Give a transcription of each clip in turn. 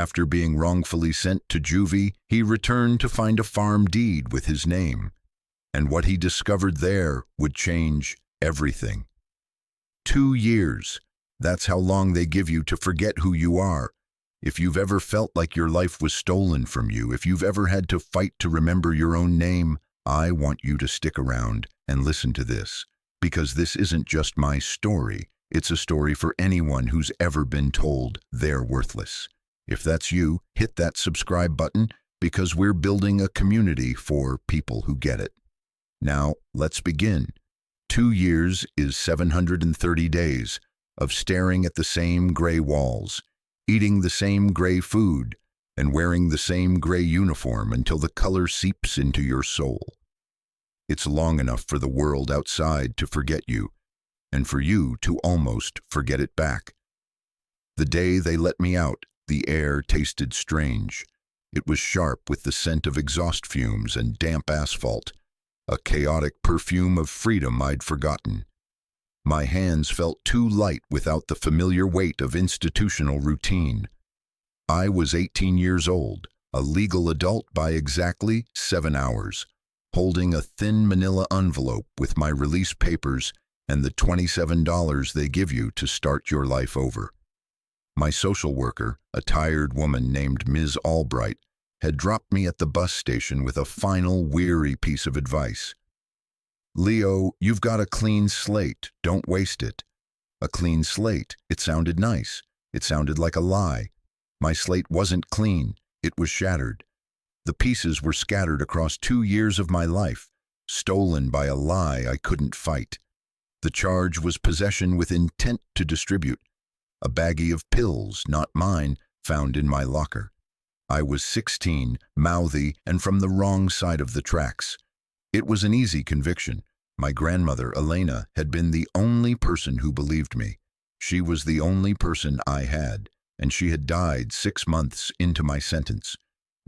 After being wrongfully sent to Juvie, he returned to find a farm deed with his name. And what he discovered there would change everything. 2 years. That's how long they give you to forget who you are. If you've ever felt like your life was stolen from you, if you've ever had to fight to remember your own name, I want you to stick around and listen to this. Because this isn't just my story. It's a story for anyone who's ever been told they're worthless. If that's you, hit that subscribe button because we're building a community for people who get it. Now, let's begin. 2 years is 730 days of staring at the same gray walls, eating the same gray food, and wearing the same gray uniform until the color seeps into your soul. It's long enough for the world outside to forget you, and for you to almost forget it back. The day they let me out, the air tasted strange. It was sharp with the scent of exhaust fumes and damp asphalt, a chaotic perfume of freedom I'd forgotten. My hands felt too light without the familiar weight of institutional routine. I was 18 years old, a legal adult by exactly 7 hours, holding a thin manila envelope with my release papers and the $27 they give you to start your life over. My social worker, a tired woman named Ms. Albright, had dropped me at the bus station with a final weary piece of advice. "Leo, you've got a clean slate, don't waste it." A clean slate. It sounded nice. It sounded like a lie. My slate wasn't clean. It was shattered. The pieces were scattered across 2 years of my life, stolen by a lie I couldn't fight. The charge was possession with intent to distribute. A baggie of pills, not mine, found in my locker. I was 16, mouthy, and from the wrong side of the tracks. It was an easy conviction. My grandmother, Elena, had been the only person who believed me. She was the only person I had, and she had died 6 months into my sentence.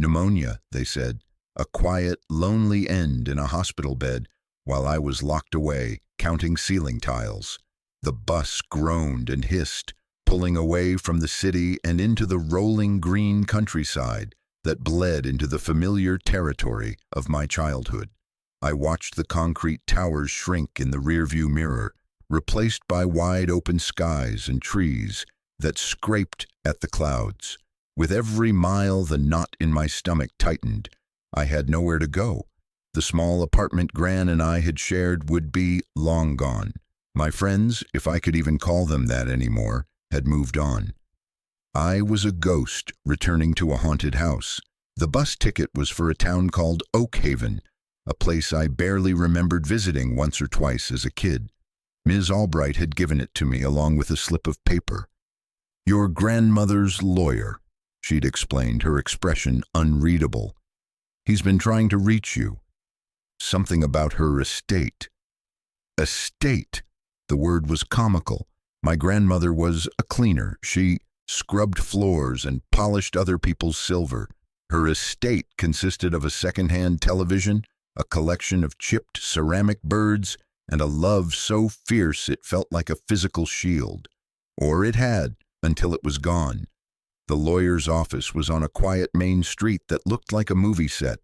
Pneumonia, they said, a quiet, lonely end in a hospital bed while I was locked away, counting ceiling tiles. The bus groaned and hissed, pulling away from the city and into the rolling green countryside that bled into the familiar territory of my childhood. I watched the concrete towers shrink in the rearview mirror, replaced by wide open skies and trees that scraped at the clouds. With every mile, the knot in my stomach tightened. I had nowhere to go. The small apartment Gran and I had shared would be long gone. My friends, if I could even call them that anymore, had moved on. I was a ghost returning to a haunted house. The bus ticket was for a town called Oak Haven, a place I barely remembered visiting once or twice as a kid. Ms. Albright had given it to me along with a slip of paper. "Your grandmother's lawyer," she'd explained, her expression unreadable. "He's been trying to reach you. Something about her estate." Estate! The word was comical. My grandmother was a cleaner. She scrubbed floors and polished other people's silver. Her estate consisted of a second-hand television, a collection of chipped ceramic birds, and a love so fierce it felt like a physical shield. Or it had, until it was gone. The lawyer's office was on a quiet main street that looked like a movie set.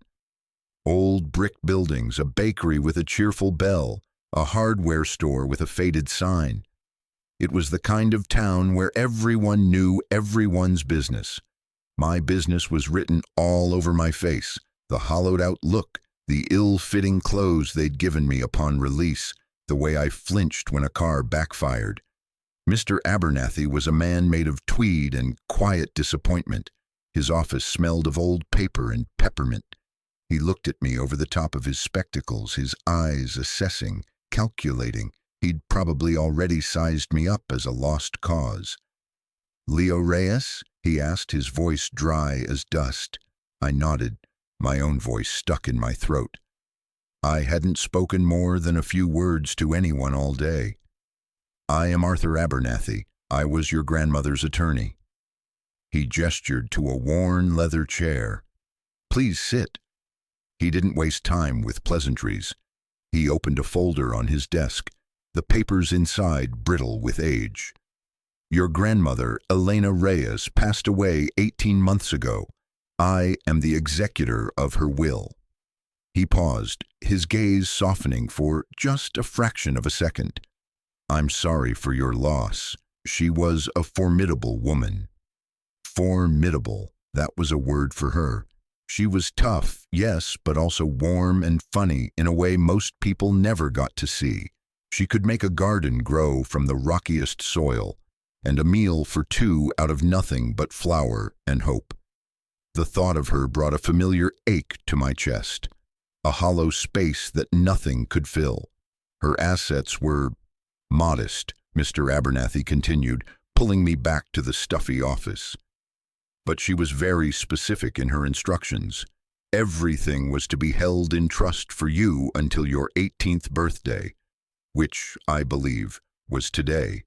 Old brick buildings, a bakery with a cheerful bell, a hardware store with a faded sign. It was the kind of town where everyone knew everyone's business. My business was written all over my face, the hollowed-out look, the ill-fitting clothes they'd given me upon release, the way I flinched when a car backfired. Mr. Abernathy was a man made of tweed and quiet disappointment. His office smelled of old paper and peppermint. He looked at me over the top of his spectacles, his eyes assessing, calculating. He'd probably already sized me up as a lost cause. "Leo Reyes?" he asked, his voice dry as dust. I nodded, my own voice stuck in my throat. I hadn't spoken more than a few words to anyone all day. "I am Arthur Abernathy. I was your grandmother's attorney." He gestured to a worn leather chair. "Please sit." He didn't waste time with pleasantries. He opened a folder on his desk, the papers inside brittle with age. Your grandmother, Elena Reyes, passed away 18 months ago. I am the executor of her will." He paused, his gaze softening for just a fraction of a second. "I'm sorry for your loss. She was a formidable woman." Formidable, that was a word for her. She was tough, yes, but also warm and funny in a way most people never got to see. She could make a garden grow from the rockiest soil, and a meal for two out of nothing but flour and hope. The thought of her brought a familiar ache to my chest, a hollow space that nothing could fill. Her assets were modest, Mr. Abernathy continued, pulling me back to the stuffy office. But she was very specific in her instructions. Everything was to be held in trust for you until your 18th birthday, which, I believe, was today.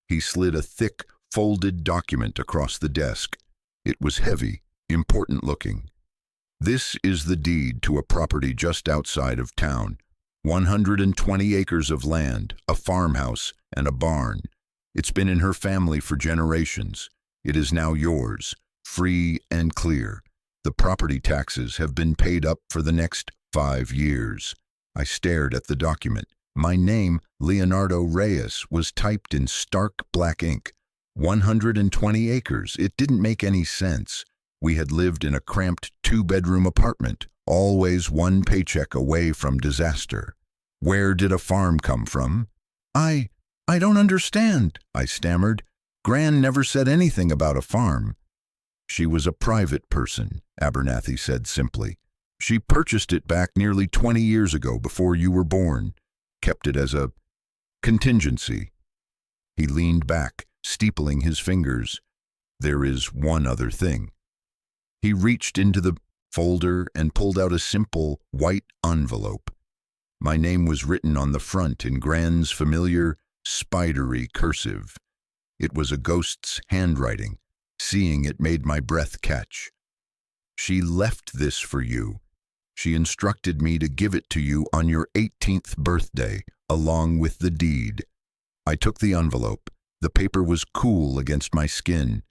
He slid a thick, folded document across the desk. It was heavy, important-looking. "This is the deed to a property just outside of town. 120 acres of land, a farmhouse, and a barn. It's been in her family for generations. It is now yours, free and clear. The property taxes have been paid up for the next 5 years." I stared at the document. My name, Leonardo Reyes, was typed in stark black ink. 120 acres. It didn't make any sense. We had lived in a cramped 2-bedroom apartment, always one paycheck away from disaster. Where did a farm come from? I don't understand," I stammered. "Gran never said anything about a farm." "She was a private person," Abernathy said simply. "She purchased it back nearly 20 years ago before you were born. Kept it as a contingency." He leaned back, steepling his fingers. "There is one other thing." He reached into the folder and pulled out a simple white envelope. My name was written on the front in Gran's familiar, spidery cursive. It was a ghost's handwriting. Seeing it made my breath catch. "She left this for you. She instructed me to give it to you on your 18th birthday, along with the deed." I took the envelope. The paper was cool against my skin.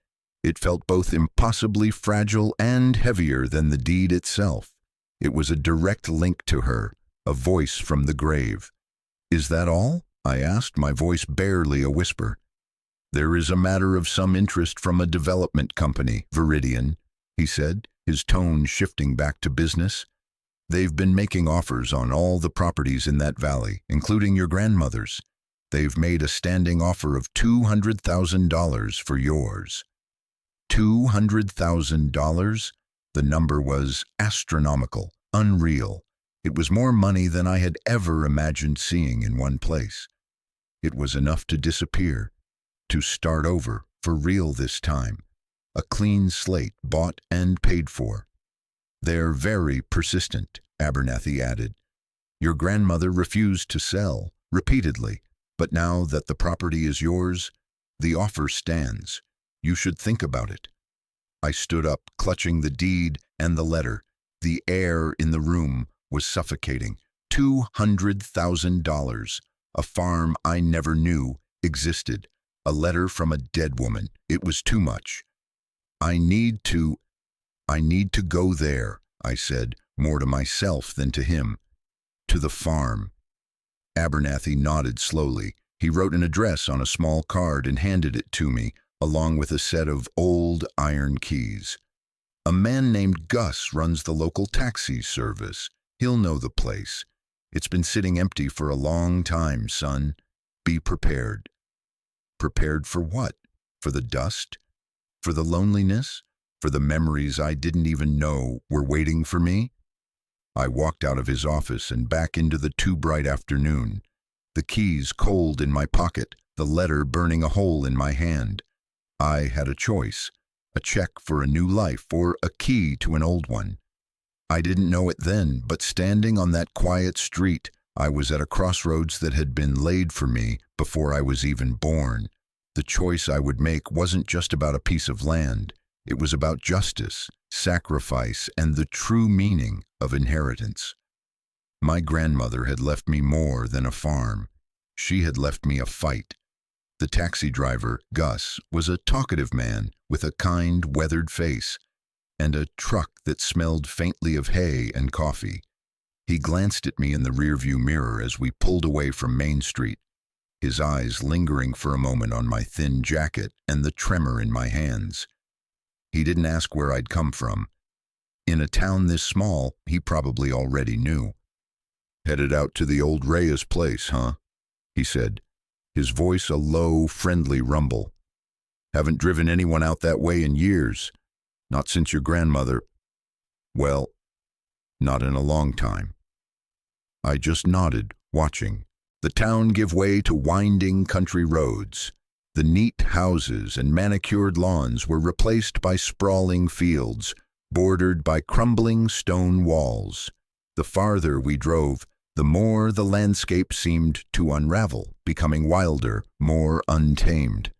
It felt both impossibly fragile and heavier than the deed itself. It was a direct link to her, a voice from the grave. "Is that all?" I asked, my voice barely a whisper. "There is a matter of some interest from a development company, Viridian," he said, his tone shifting back to business. "They've been making offers on all the properties in that valley, including your grandmother's. They've made a standing offer of $200,000 for yours." $200,000? The number was astronomical, unreal. It was more money than I had ever imagined seeing in one place. It was enough to disappear, to start over, for real this time. A clean slate, bought and paid for. "They're very persistent," Abernathy added. "Your grandmother refused to sell, repeatedly, but now that the property is yours, the offer stands. You should think about it." I stood up, clutching the deed and the letter. The air in the room was suffocating. $200,000. A farm I never knew existed. A letter from a dead woman. It was too much. I need to go there," I said, more to myself than to him. "To the farm." Abernathy nodded slowly. He wrote an address on a small card and handed it to me, along with a set of old iron keys. "A man named Gus runs the local taxi service. He'll know the place. It's been sitting empty for a long time, son. Be prepared." Prepared for what? For the dust? For the loneliness? For the memories I didn't even know were waiting for me? I walked out of his office and back into the too bright afternoon, the keys cold in my pocket, the letter burning a hole in my hand. I had a choice, a check for a new life or a key to an old one. I didn't know it then, but standing on that quiet street, I was at a crossroads that had been laid for me before I was even born. The choice I would make wasn't just about a piece of land. It was about justice, sacrifice, and the true meaning of inheritance. My grandmother had left me more than a farm. She had left me a fight. The taxi driver, Gus, was a talkative man with a kind, weathered face and a truck that smelled faintly of hay and coffee. He glanced at me in the rearview mirror as we pulled away from Main Street, his eyes lingering for a moment on my thin jacket and the tremor in my hands. He didn't ask where I'd come from. In a town this small, he probably already knew. "Headed out to the old Reyes place, huh?" he said, his voice a low, friendly rumble. "Haven't driven anyone out that way in years. Not since your grandmother. Well, not in a long time." I just nodded, watching. The town give way to winding country roads. The neat houses and manicured lawns were replaced by sprawling fields, bordered by crumbling stone walls. The farther we drove, the more the landscape seemed to unravel, becoming wilder, more untamed.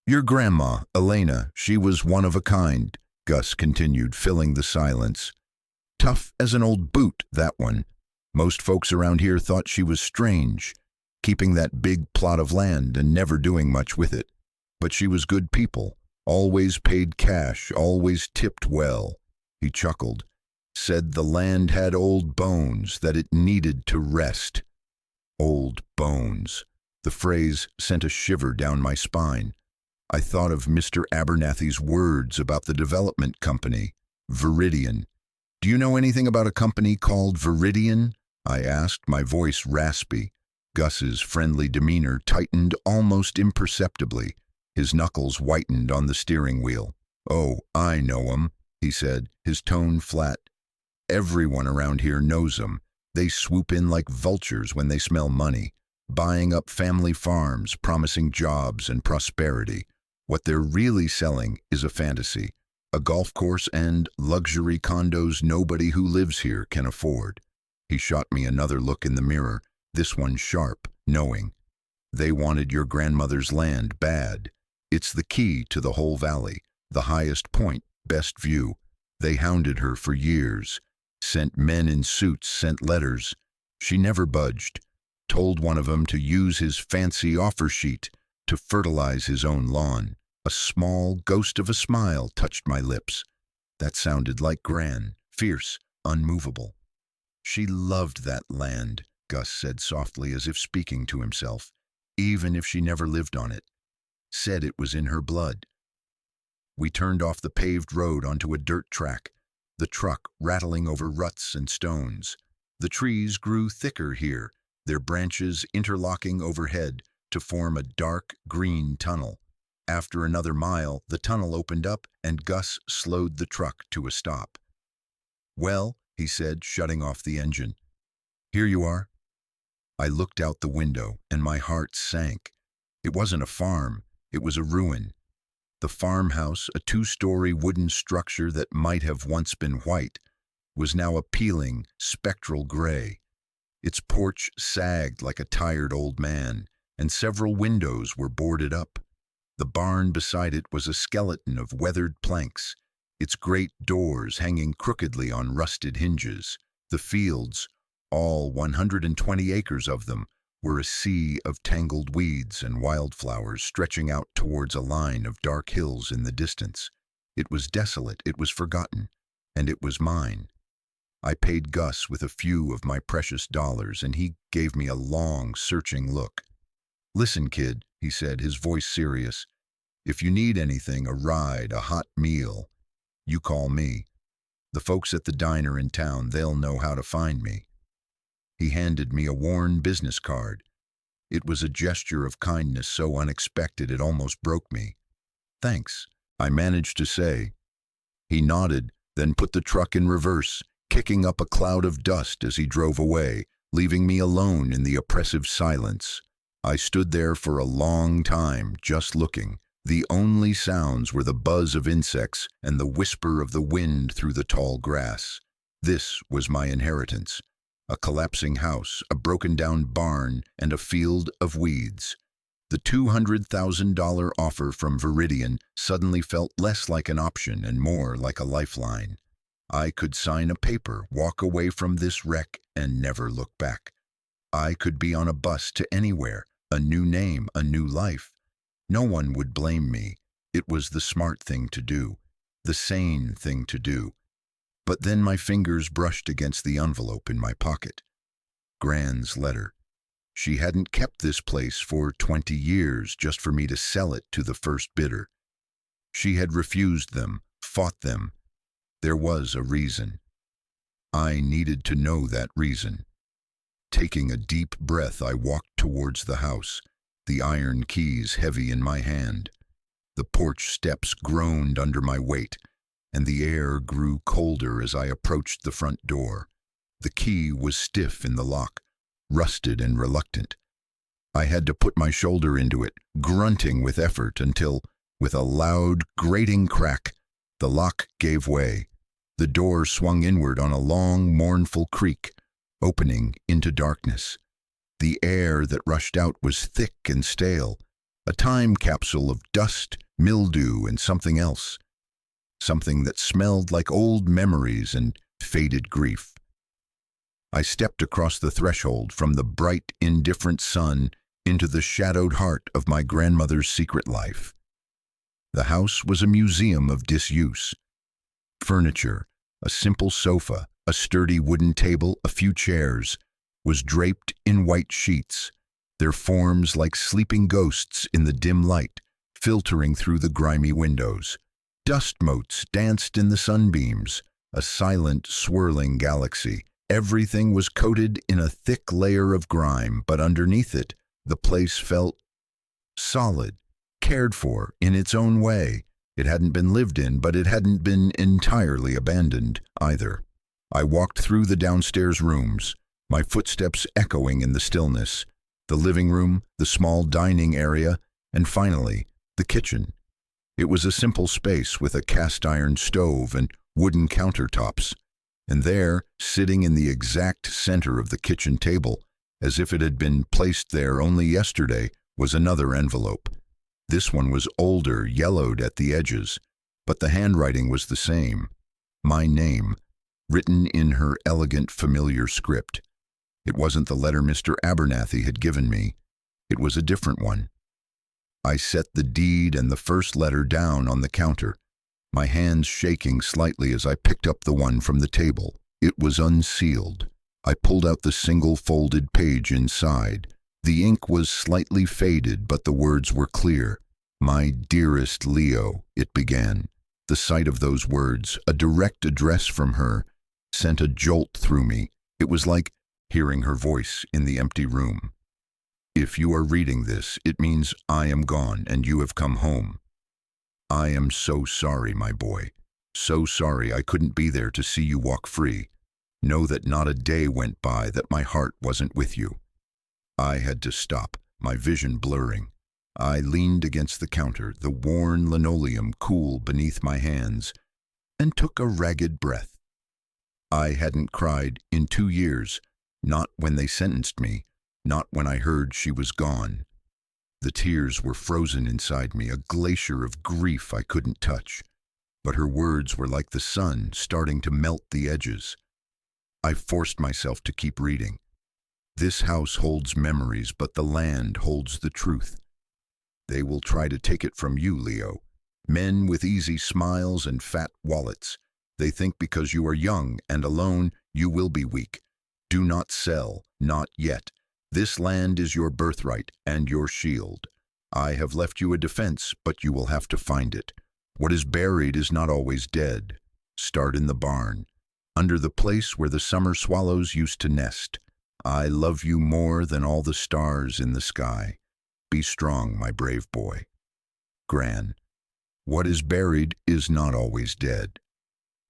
"Your grandma, Elena, she was one of a kind," Gus continued, filling the silence. "Tough as an old boot, that one. Most folks around here thought she was strange, keeping that big plot of land and never doing much with it. But she was good people, always paid cash, always tipped well." He chuckled. "Said the land had old bones, that it needed to rest." Old bones. The phrase sent a shiver down my spine. I thought of Mr. Abernathy's words about the development company, Viridian. "Do you know anything about a company called Viridian?" I asked, my voice raspy. Gus's friendly demeanor tightened almost imperceptibly. His knuckles whitened on the steering wheel. "Oh, I know 'em," he said, his tone flat. "Everyone around here knows 'em. They swoop in like vultures when they smell money, buying up family farms, promising jobs and prosperity. What they're really selling is a fantasy, a golf course and luxury condos nobody who lives here can afford." He shot me another look in the mirror, this one sharp, knowing. "They wanted your grandmother's land bad. It's the key to the whole valley, the highest point, best view. They hounded her for years, sent men in suits, sent letters. She never budged. Told one of 'em to use his fancy offer sheet to fertilize his own lawn." A small ghost of a smile touched my lips. That sounded like Gran, fierce, unmovable. "She loved that land," Gus said softly as if speaking to himself, "even if she never lived on it. Said it was in her blood." We turned off the paved road onto a dirt track, the truck rattling over ruts and stones. The trees grew thicker here, their branches interlocking overhead to form a dark green tunnel. After another mile, the tunnel opened up and Gus slowed the truck to a stop. "Well," he said, shutting off the engine. "Here you are." I looked out the window and my heart sank. It wasn't a farm, it was a ruin. The farmhouse, a 2-story wooden structure that might have once been white, was now a peeling, spectral gray. Its porch sagged like a tired old man, and several windows were boarded up. The barn beside it was a skeleton of weathered planks, its great doors hanging crookedly on rusted hinges. The fields, all 120 acres of them, were a sea of tangled weeds and wildflowers stretching out towards a line of dark hills in the distance. It was desolate, it was forgotten, and it was mine. I paid Gus with a few of my precious dollars, and he gave me a long, searching look. "Listen, kid," he said, his voice serious. "If you need anything, a ride, a hot meal, you call me. The folks at the diner in town, they'll know how to find me." He handed me a worn business card. It was a gesture of kindness so unexpected it almost broke me. "Thanks," I managed to say. He nodded, then put the truck in reverse, kicking up a cloud of dust as he drove away, leaving me alone in the oppressive silence. I stood there for a long time, just looking. The only sounds were the buzz of insects and the whisper of the wind through the tall grass. This was my inheritance. A collapsing house, a broken-down barn, and a field of weeds. The $200,000 offer from Viridian suddenly felt less like an option and more like a lifeline. I could sign a paper, walk away from this wreck, and never look back. I could be on a bus to anywhere, a new name, a new life, No one would blame me. It was the smart thing to do, the sane thing to do. But then my fingers brushed against the envelope in my pocket. Gran's letter. She hadn't kept this place for 20 years just for me to sell it to the first bidder. She had refused them, fought them. There was a reason. I needed to know that reason. Taking a deep breath, I walked towards the house, the iron keys heavy in my hand. The porch steps groaned under my weight, and the air grew colder as I approached the front door. The key was stiff in the lock, rusted and reluctant. I had to put my shoulder into it, grunting with effort until, with a loud, grating crack, the lock gave way. The door swung inward on a long, mournful creak, opening into darkness. The air that rushed out was thick and stale, a time capsule of dust, mildew, and something else. Something that smelled like old memories and faded grief. I stepped across the threshold from the bright, indifferent sun into the shadowed heart of my grandmother's secret life. The house was a museum of disuse. Furniture, a simple sofa, a sturdy wooden table, a few chairs, was draped in white sheets, their forms like sleeping ghosts in the dim light, filtering through the grimy windows. Dust motes danced in the sunbeams, a silent, swirling galaxy. Everything was coated in a thick layer of grime, but underneath it, the place felt solid, cared for in its own way. It hadn't been lived in, but it hadn't been entirely abandoned either. I walked through the downstairs rooms, my footsteps echoing in the stillness. The living room, the small dining area, and finally, the kitchen. It was a simple space with a cast-iron stove and wooden countertops. And there, sitting in the exact center of the kitchen table, as if it had been placed there only yesterday, was another envelope. This one was older, yellowed at the edges, but the handwriting was the same. My name, written in her elegant, familiar script. It wasn't the letter Mr. Abernathy had given me. It was a different one. I set the deed and the first letter down on the counter, my hands shaking slightly as I picked up the one from the table. It was unsealed. I pulled out the single folded page inside. The ink was slightly faded, but the words were clear. "My dearest Leo," it began. The sight of those words, a direct address from her, sent a jolt through me. It was like hearing her voice in the empty room. "If you are reading this, it means I am gone and you have come home. I am so sorry, my boy. So sorry I couldn't be there to see you walk free. Know that not a day went by that my heart wasn't with you." I had to stop, my vision blurring. I leaned against the counter, the worn linoleum cool beneath my hands, and took a ragged breath. I hadn't cried in 2 years, not when they sentenced me, not when I heard she was gone. The tears were frozen inside me, a glacier of grief I couldn't touch. But her words were like the sun starting to melt the edges. I forced myself to keep reading. "This house holds memories, but the land holds the truth. They will try to take it from you, Leo. Men with easy smiles and fat wallets. They think because you are young and alone, you will be weak. Do not sell, not yet. This land is your birthright and your shield. I have left you a defense, but you will have to find it. What is buried is not always dead. Start in the barn, under the place where the summer swallows used to nest. I love you more than all the stars in the sky. Be strong, my brave boy. Gran. What is buried is not always dead."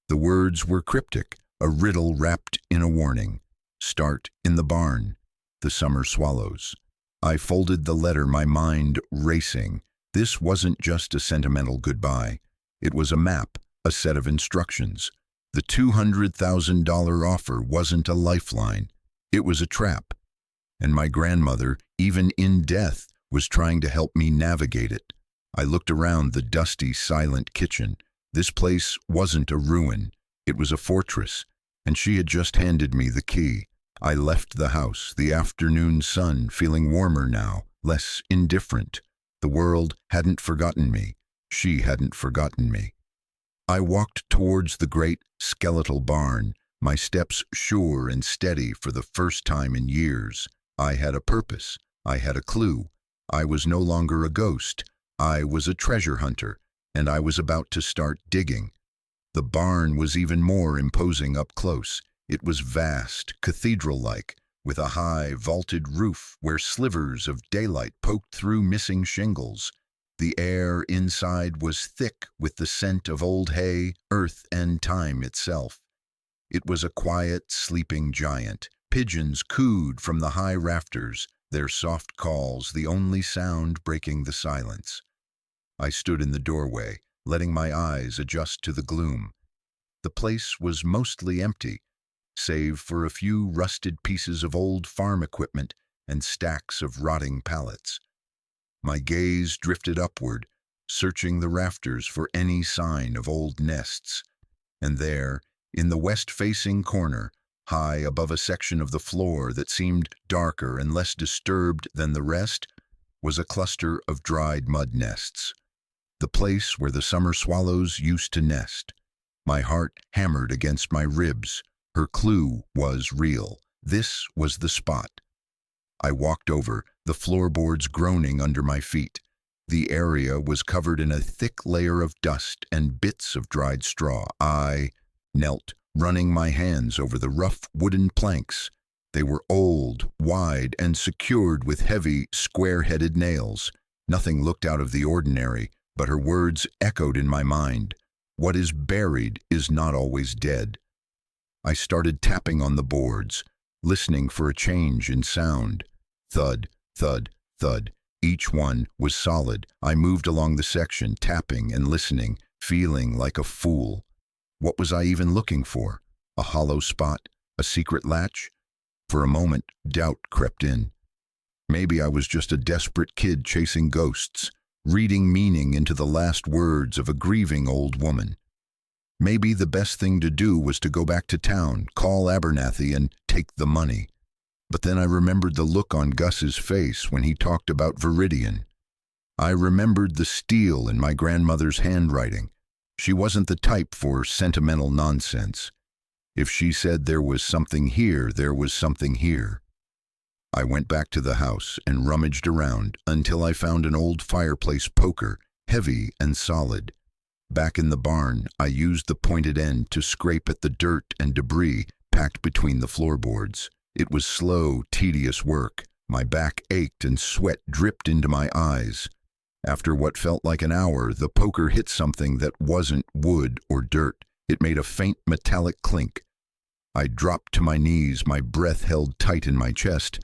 The words were cryptic, a riddle wrapped in a warning. Start in the barn. The summer swallows. I folded the letter, my mind racing. This wasn't just a sentimental goodbye. It was a map, a set of instructions. The $200,000 offer wasn't a lifeline. It was a trap. And my grandmother, even in death, was trying to help me navigate it. I looked around the dusty, silent kitchen. This place wasn't a ruin. It was a fortress, and she had just handed me the key. I left the house, the afternoon sun feeling warmer now, less indifferent. The world hadn't forgotten me. She hadn't forgotten me. I walked towards the great skeletal barn, my steps sure and steady for the first time in years. I had a purpose. I had a clue. I was no longer a ghost. I was a treasure hunter, and I was about to start digging. The barn was even more imposing up close. It was vast, cathedral-like, with a high, vaulted roof where slivers of daylight poked through missing shingles. The air inside was thick with the scent of old hay, earth, and time itself. It was a quiet, sleeping giant. Pigeons cooed from the high rafters, their soft calls the only sound breaking the silence. I stood in the doorway, letting my eyes adjust to the gloom. The place was mostly empty, save for a few rusted pieces of old farm equipment and stacks of rotting pallets. My gaze drifted upward, searching the rafters for any sign of old nests. And there, in the west-facing corner, high above a section of the floor that seemed darker and less disturbed than the rest, was a cluster of dried mud nests. The place where the summer swallows used to nest. My heart hammered against my ribs. Her clue was real. This was the spot. I walked over, the floorboards groaning under my feet. The area was covered in a thick layer of dust and bits of dried straw. I knelt, running my hands over the rough wooden planks. They were old, wide, and secured with heavy, square-headed nails. Nothing looked out of the ordinary, but her words echoed in my mind. What is buried is not always dead. I started tapping on the boards, listening for a change in sound. Thud, thud, thud. Each one was solid. I moved along the section, tapping and listening, feeling like a fool. What was I even looking for? A hollow spot? A secret latch? For a moment, doubt crept in. Maybe I was just a desperate kid chasing ghosts, reading meaning into the last words of a grieving old woman. Maybe the best thing to do was to go back to town, call Abernathy, and take the money. But then I remembered the look on Gus's face when he talked about Viridian. I remembered the steel in my grandmother's handwriting. She wasn't the type for sentimental nonsense. If she said there was something here, there was something here. I went back to the house and rummaged around until I found an old fireplace poker, heavy and solid. Back in the barn, I used the pointed end to scrape at the dirt and debris packed between the floorboards. It was slow, tedious work. My back ached and sweat dripped into my eyes. After what felt like an hour, the poker hit something that wasn't wood or dirt. It made a faint metallic clink. I dropped to my knees, my breath held tight in my chest,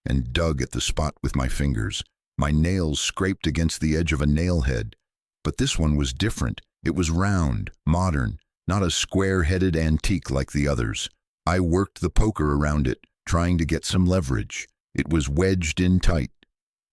and dug at the spot with my fingers. My nails scraped against the edge of a nail head. But this one was different. It was round, modern, not a square-headed antique like the others. I worked the poker around it, trying to get some leverage. It was wedged in tight.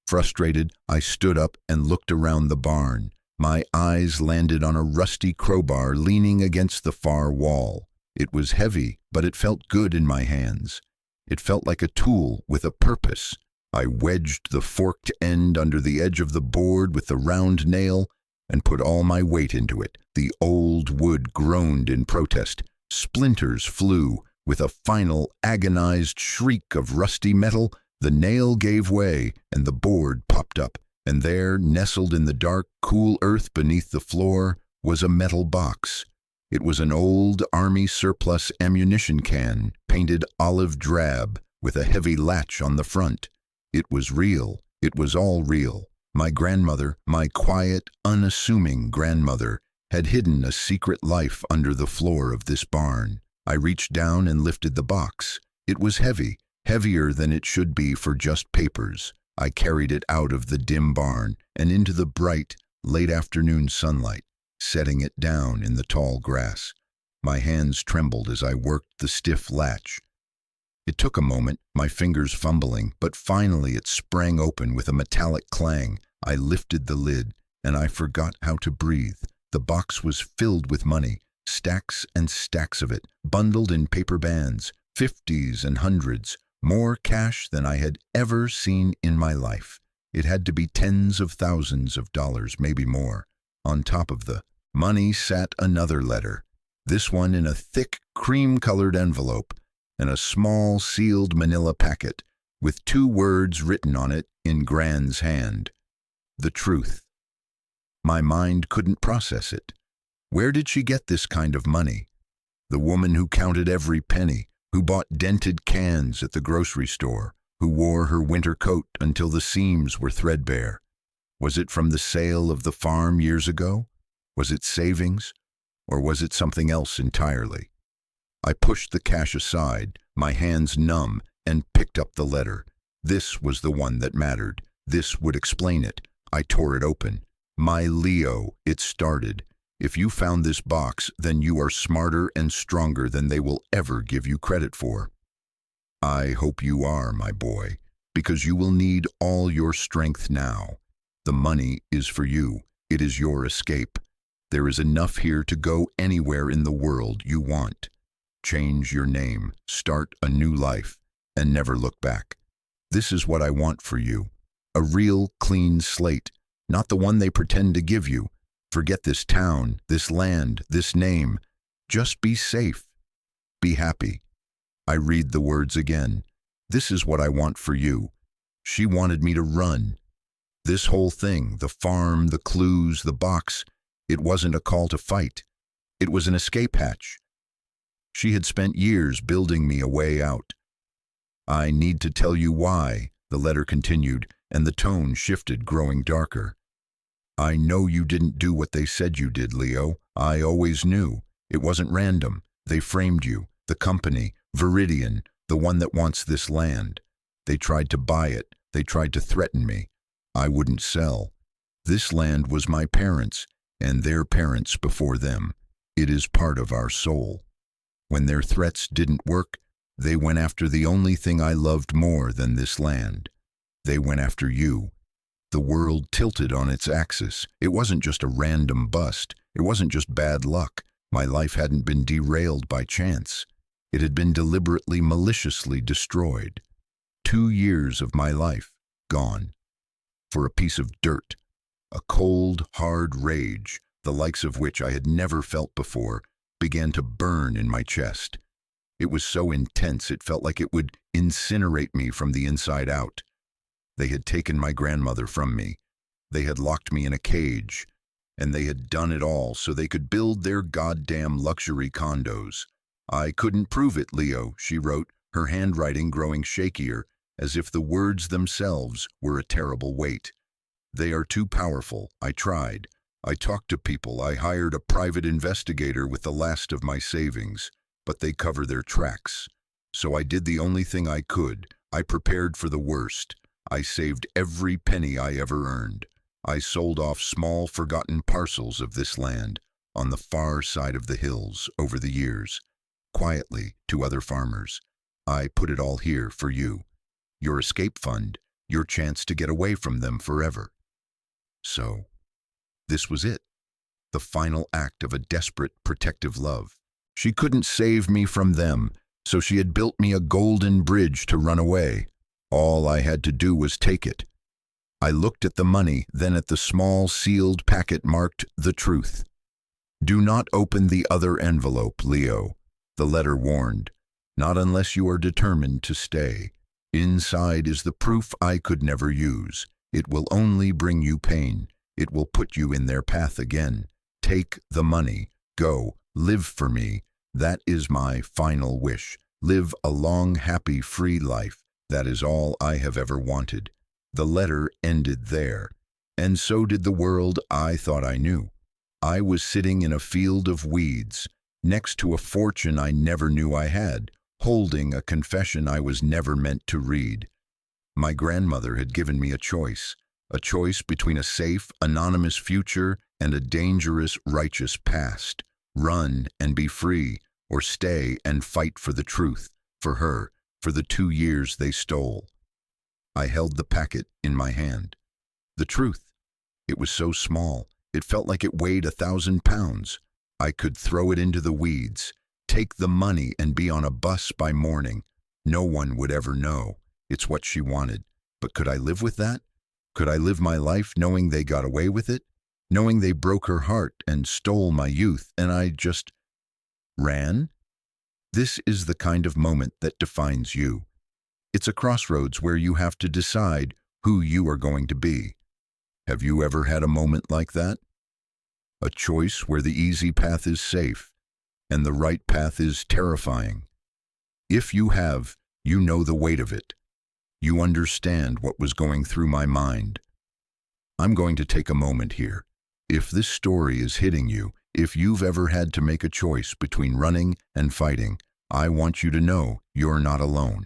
Frustrated, I stood up and looked around the barn. My eyes landed on a rusty crowbar leaning against the far wall. It was heavy, but it felt good in my hands. It felt like a tool with a purpose. I wedged the forked end under the edge of the board with the round nail and put all my weight into it. The old wood groaned in protest. Splinters flew. With a final agonized shriek of rusty metal, the nail gave way and the board popped up. And there, nestled in the dark, cool earth beneath the floor, was a metal box. It was an old Army surplus ammunition can, painted olive drab, with a heavy latch on the front. It was real. It was all real. My grandmother, my quiet, unassuming grandmother, had hidden a secret life under the floor of this barn. I reached down and lifted the box. It was heavy, heavier than it should be for just papers. I carried it out of the dim barn and into the bright, late afternoon sunlight, setting it down in the tall grass. My hands trembled as I worked the stiff latch. It took a moment, my fingers fumbling, but finally it sprang open with a metallic clang. I lifted the lid, and I forgot how to breathe. The box was filled with money, stacks and stacks of it, bundled in paper bands, 50s and 100s, more cash than I had ever seen in my life. It had to be tens of thousands of dollars, maybe more. On top of the money sat another letter, this one in a thick, cream-colored envelope, and a small, sealed manila packet with 2 words written on it in Gran's hand. The truth. My mind couldn't process it. Where did she get this kind of money? The woman who counted every penny, who bought dented cans at the grocery store, who wore her winter coat until the seams were threadbare. Was it from the sale of the farm years ago? Was it savings? Or was it something else entirely? I pushed the cash aside, my hands numb, and picked up the letter. This was the one that mattered. This would explain it. I tore it open. My Leo, it started. If you found this box, then you are smarter and stronger than they will ever give you credit for. I hope you are, my boy, because you will need all your strength now. The money is for you. It is your escape. There is enough here to go anywhere in the world you want. Change your name, start a new life, and never look back. This is what I want for you. A real, clean slate, not the one they pretend to give you. Forget this town, this land, this name. Just be safe. Be happy. I read the words again. This is what I want for you. She wanted me to run. This whole thing, the farm, the clues, the box, it wasn't a call to fight. It was an escape hatch. She had spent years building me a way out. I need to tell you why, the letter continued, and the tone shifted, growing darker. I know you didn't do what they said you did, Leo. I always knew. It wasn't random. They framed you, the company, Viridian, the one that wants this land. They tried to buy it. They tried to threaten me. I wouldn't sell. This land was my parents, and their parents before them. It is part of our soul. When their threats didn't work, they went after the only thing I loved more than this land. They went after you. The world tilted on its axis. It wasn't just a random bust. It wasn't just bad luck. My life hadn't been derailed by chance. It had been deliberately, maliciously destroyed. 2 years of my life, gone. For a piece of dirt. A cold, hard rage, the likes of which I had never felt before, began to burn in my chest. It was so intense it felt like it would incinerate me from the inside out. They had taken my grandmother from me. They had locked me in a cage. And they had done it all so they could build their goddamn luxury condos. I couldn't prove it, Leo, she wrote, her handwriting growing shakier, as if the words themselves were a terrible weight. They are too powerful. I tried. I talked to people. I hired a private investigator with the last of my savings, but they cover their tracks. So I did the only thing I could. I prepared for the worst. I saved every penny I ever earned. I sold off small, forgotten parcels of this land on the far side of the hills over the years, quietly to other farmers. I put it all here for you. Your escape fund, your chance to get away from them forever. So, this was it. The final act of a desperate, protective love. She couldn't save me from them, so she had built me a golden bridge to run away. All I had to do was take it. I looked at the money, then at the small sealed packet marked "The Truth." Do not open the other envelope, Leo, the letter warned. Not unless you are determined to stay. Inside is the proof I could never use. It will only bring you pain. It will put you in their path again. Take the money. Go. Live for me. That is my final wish. Live a long, happy, free life. That is all I have ever wanted. The letter ended there, and so did the world I thought I knew. I was sitting in a field of weeds, next to a fortune I never knew I had, holding a confession I was never meant to read. My grandmother had given me a choice between a safe, anonymous future and a dangerous, righteous past. Run and be free, or stay and fight for the truth, for her, for the 2 years they stole. I held the packet in my hand. The truth. It was so small. It felt like it weighed 1,000 pounds. I could throw it into the weeds, take the money and be on a bus by morning. No one would ever know. It's what she wanted. But could I live with that? Could I live my life knowing they got away with it? Knowing they broke her heart and stole my youth, and I just ran? This is the kind of moment that defines you. It's a crossroads where you have to decide who you are going to be. Have you ever had a moment like that? A choice where the easy path is safe and the right path is terrifying. If you have, you know the weight of it. You understand what was going through my mind. I'm going to take a moment here. If this story is hitting you, if you've ever had to make a choice between running and fighting, I want you to know you're not alone.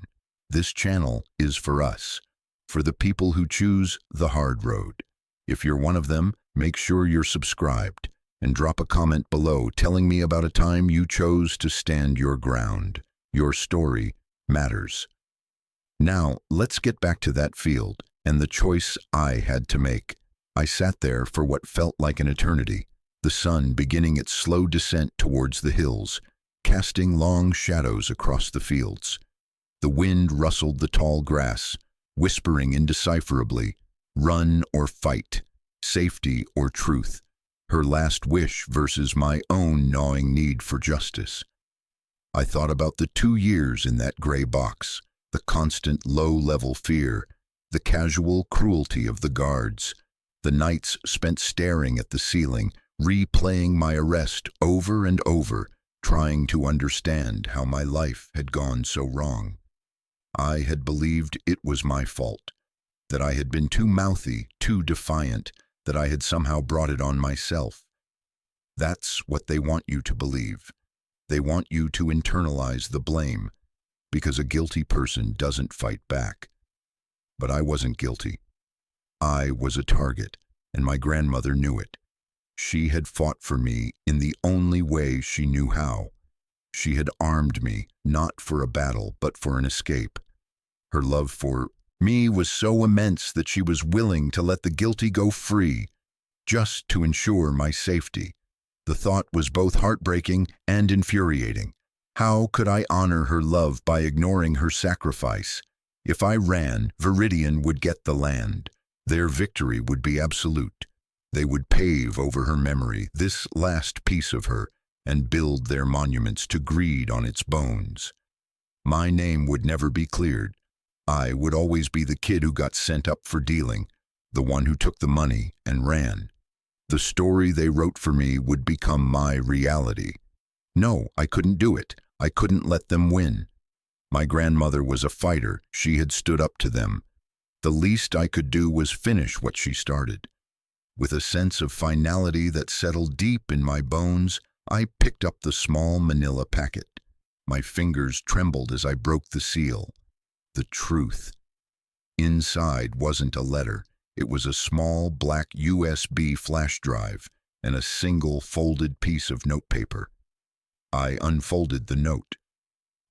This channel is for us, for the people who choose the hard road. If you're one of them, make sure you're subscribed and drop a comment below telling me about a time you chose to stand your ground. Your story matters. Now, let's get back to that field and the choice I had to make. I sat there for what felt like an eternity, the sun beginning its slow descent towards the hills, casting long shadows across the fields. The wind rustled the tall grass, whispering indecipherably, run or fight, safety or truth, her last wish versus my own gnawing need for justice. I thought about the 2 years in that gray box, the constant low-level fear, the casual cruelty of the guards, the nights spent staring at the ceiling, replaying my arrest over and over, trying to understand how my life had gone so wrong. I had believed it was my fault, that I had been too mouthy, too defiant, that I had somehow brought it on myself. That's what they want you to believe. They want you to internalize the blame, because a guilty person doesn't fight back. But I wasn't guilty. I was a target, and my grandmother knew it. She had fought for me in the only way she knew how. She had armed me, not for a battle, but for an escape. Her love for me was so immense that she was willing to let the guilty go free, just to ensure my safety. The thought was both heartbreaking and infuriating. How could I honor her love by ignoring her sacrifice? If I ran, Viridian would get the land. Their victory would be absolute. They would pave over her memory, this last piece of her, and build their monuments to greed on its bones. My name would never be cleared. I would always be the kid who got sent up for dealing, the one who took the money and ran. The story they wrote for me would become my reality. No, I couldn't do it. I couldn't let them win. My grandmother was a fighter. She had stood up to them. The least I could do was finish what she started. With a sense of finality that settled deep in my bones, I picked up the small manila packet. My fingers trembled as I broke the seal. The truth. Inside wasn't a letter. It was a small black USB flash drive and a single folded piece of notepaper. I unfolded the note.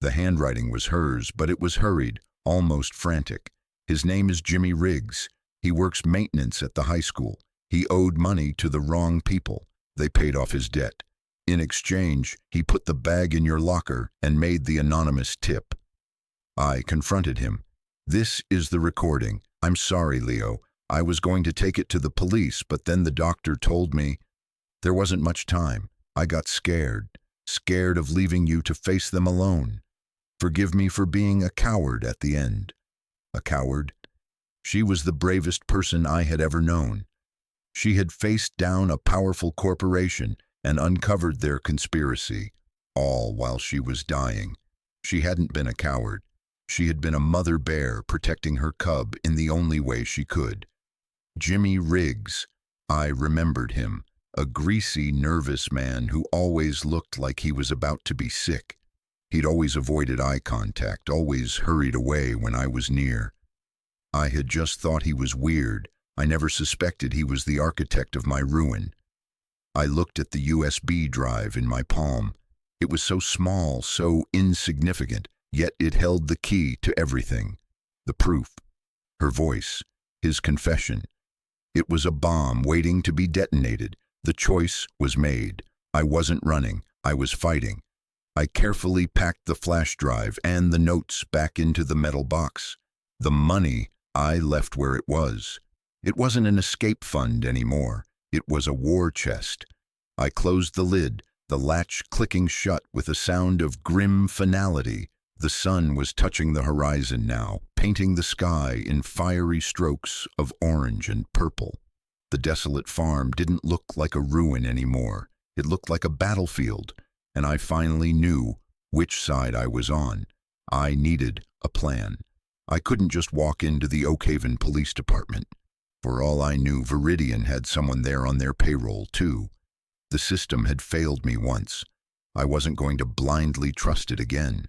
The handwriting was hers, but it was hurried, almost frantic. His name is Jimmy Riggs. He works maintenance at the high school. He owed money to the wrong people. They paid off his debt. In exchange, he put the bag in your locker and made the anonymous tip. I confronted him. This is the recording. I'm sorry, Leo. I was going to take it to the police, but then the doctor told me there wasn't much time. I got scared of leaving you to face them alone. Forgive me for being a coward at the end. A coward? She was the bravest person I had ever known. She had faced down a powerful corporation and uncovered their conspiracy, all while she was dying. She hadn't been a coward. She had been a mother bear protecting her cub in the only way she could. Jimmy Riggs. I remembered him, a greasy, nervous man who always looked like he was about to be sick. He'd always avoided eye contact, always hurried away when I was near. I had just thought he was weird. I never suspected he was the architect of my ruin. I looked at the USB drive in my palm. It was so small, so insignificant, yet it held the key to everything. The proof, her voice, his confession. It was a bomb waiting to be detonated. The choice was made. I wasn't running. I was fighting. I carefully packed the flash drive and the notes back into the metal box. The money I left where it was. It wasn't an escape fund anymore. It was a war chest. I closed the lid, the latch clicking shut with a sound of grim finality. The sun was touching the horizon now, painting the sky in fiery strokes of orange and purple. The desolate farm didn't look like a ruin anymore. It looked like a battlefield, and I finally knew which side I was on. I needed a plan. I couldn't just walk into the Oak Haven Police Department. For all I knew, Viridian had someone there on their payroll, too. The system had failed me once. I wasn't going to blindly trust it again.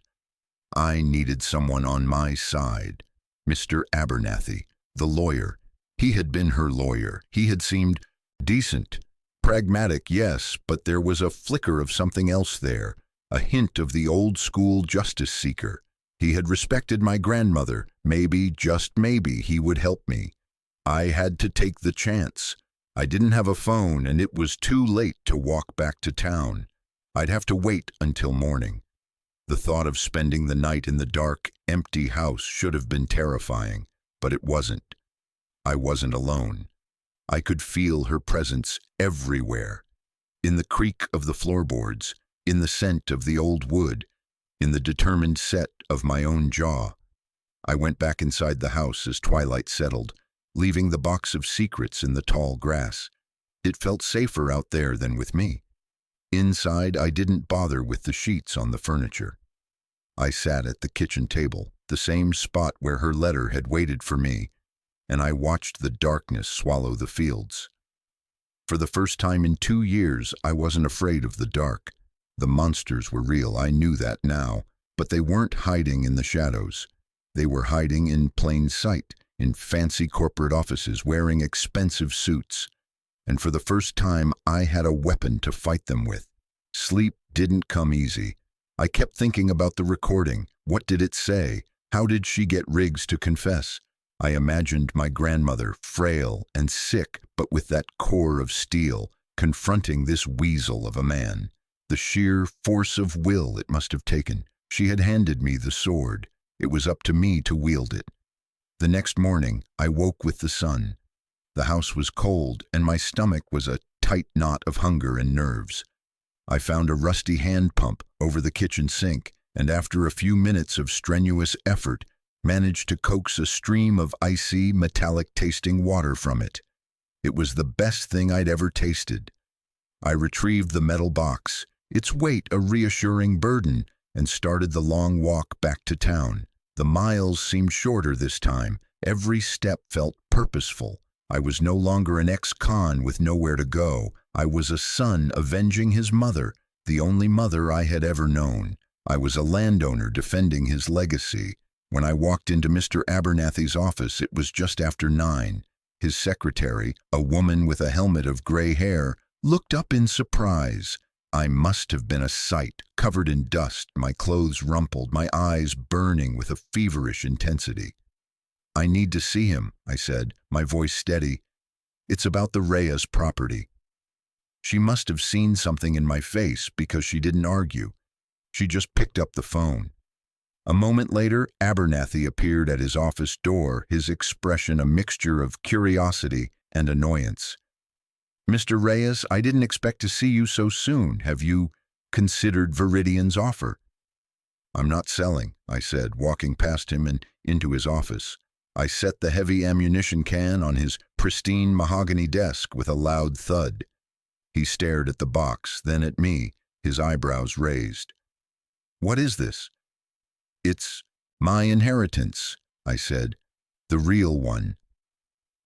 I needed someone on my side. Mr. Abernathy, the lawyer. He had been her lawyer. He had seemed decent. Pragmatic, yes, but there was a flicker of something else there, a hint of the old-school justice seeker. He had respected my grandmother. Maybe, just maybe, he would help me. I had to take the chance. I didn't have a phone, and it was too late to walk back to town. I'd have to wait until morning. The thought of spending the night in the dark, empty house should have been terrifying, but it wasn't. I wasn't alone. I could feel her presence everywhere. In the creak of the floorboards, in the scent of the old wood, in the determined set of my own jaw. I went back inside the house as twilight settled, leaving the box of secrets in the tall grass. It felt safer out there than with me. Inside, I didn't bother with the sheets on the furniture. I sat at the kitchen table, the same spot where her letter had waited for me, and I watched the darkness swallow the fields. For the first time in 2 years, I wasn't afraid of the dark. The monsters were real, I knew that now, but they weren't hiding in the shadows. They were hiding in plain sight, in fancy corporate offices, wearing expensive suits. And for the first time, I had a weapon to fight them with. Sleep didn't come easy. I kept thinking about the recording. What did it say? How did she get Riggs to confess? I imagined my grandmother, frail and sick, but with that core of steel, confronting this weasel of a man. The sheer force of will it must have taken. She had handed me the sword. It was up to me to wield it. The next morning, I woke with the sun. The house was cold, and my stomach was a tight knot of hunger and nerves. I found a rusty hand pump over the kitchen sink, and after a few minutes of strenuous effort, managed to coax a stream of icy, metallic-tasting water from it. It was the best thing I'd ever tasted. I retrieved the metal box, its weight a reassuring burden, and started the long walk back to town. The miles seemed shorter this time. Every step felt purposeful. I was no longer an ex-con with nowhere to go. I was a son avenging his mother, the only mother I had ever known. I was a landowner defending his legacy. When I walked into Mr. Abernathy's office, it was just after 9. His secretary, a woman with a helmet of gray hair, looked up in surprise. I must have been a sight, covered in dust, my clothes rumpled, my eyes burning with a feverish intensity. "I need to see him," I said, my voice steady. "It's about the Reyes property." She must have seen something in my face because she didn't argue. She just picked up the phone. A moment later, Abernathy appeared at his office door, his expression a mixture of curiosity and annoyance. "Mr. Reyes, I didn't expect to see you so soon. Have you considered Viridian's offer?" "I'm not selling," I said, walking past him and into his office. I set the heavy ammunition can on his pristine mahogany desk with a loud thud. He stared at the box, then at me, his eyebrows raised. "What is this?" "It's my inheritance," I said. "The real one."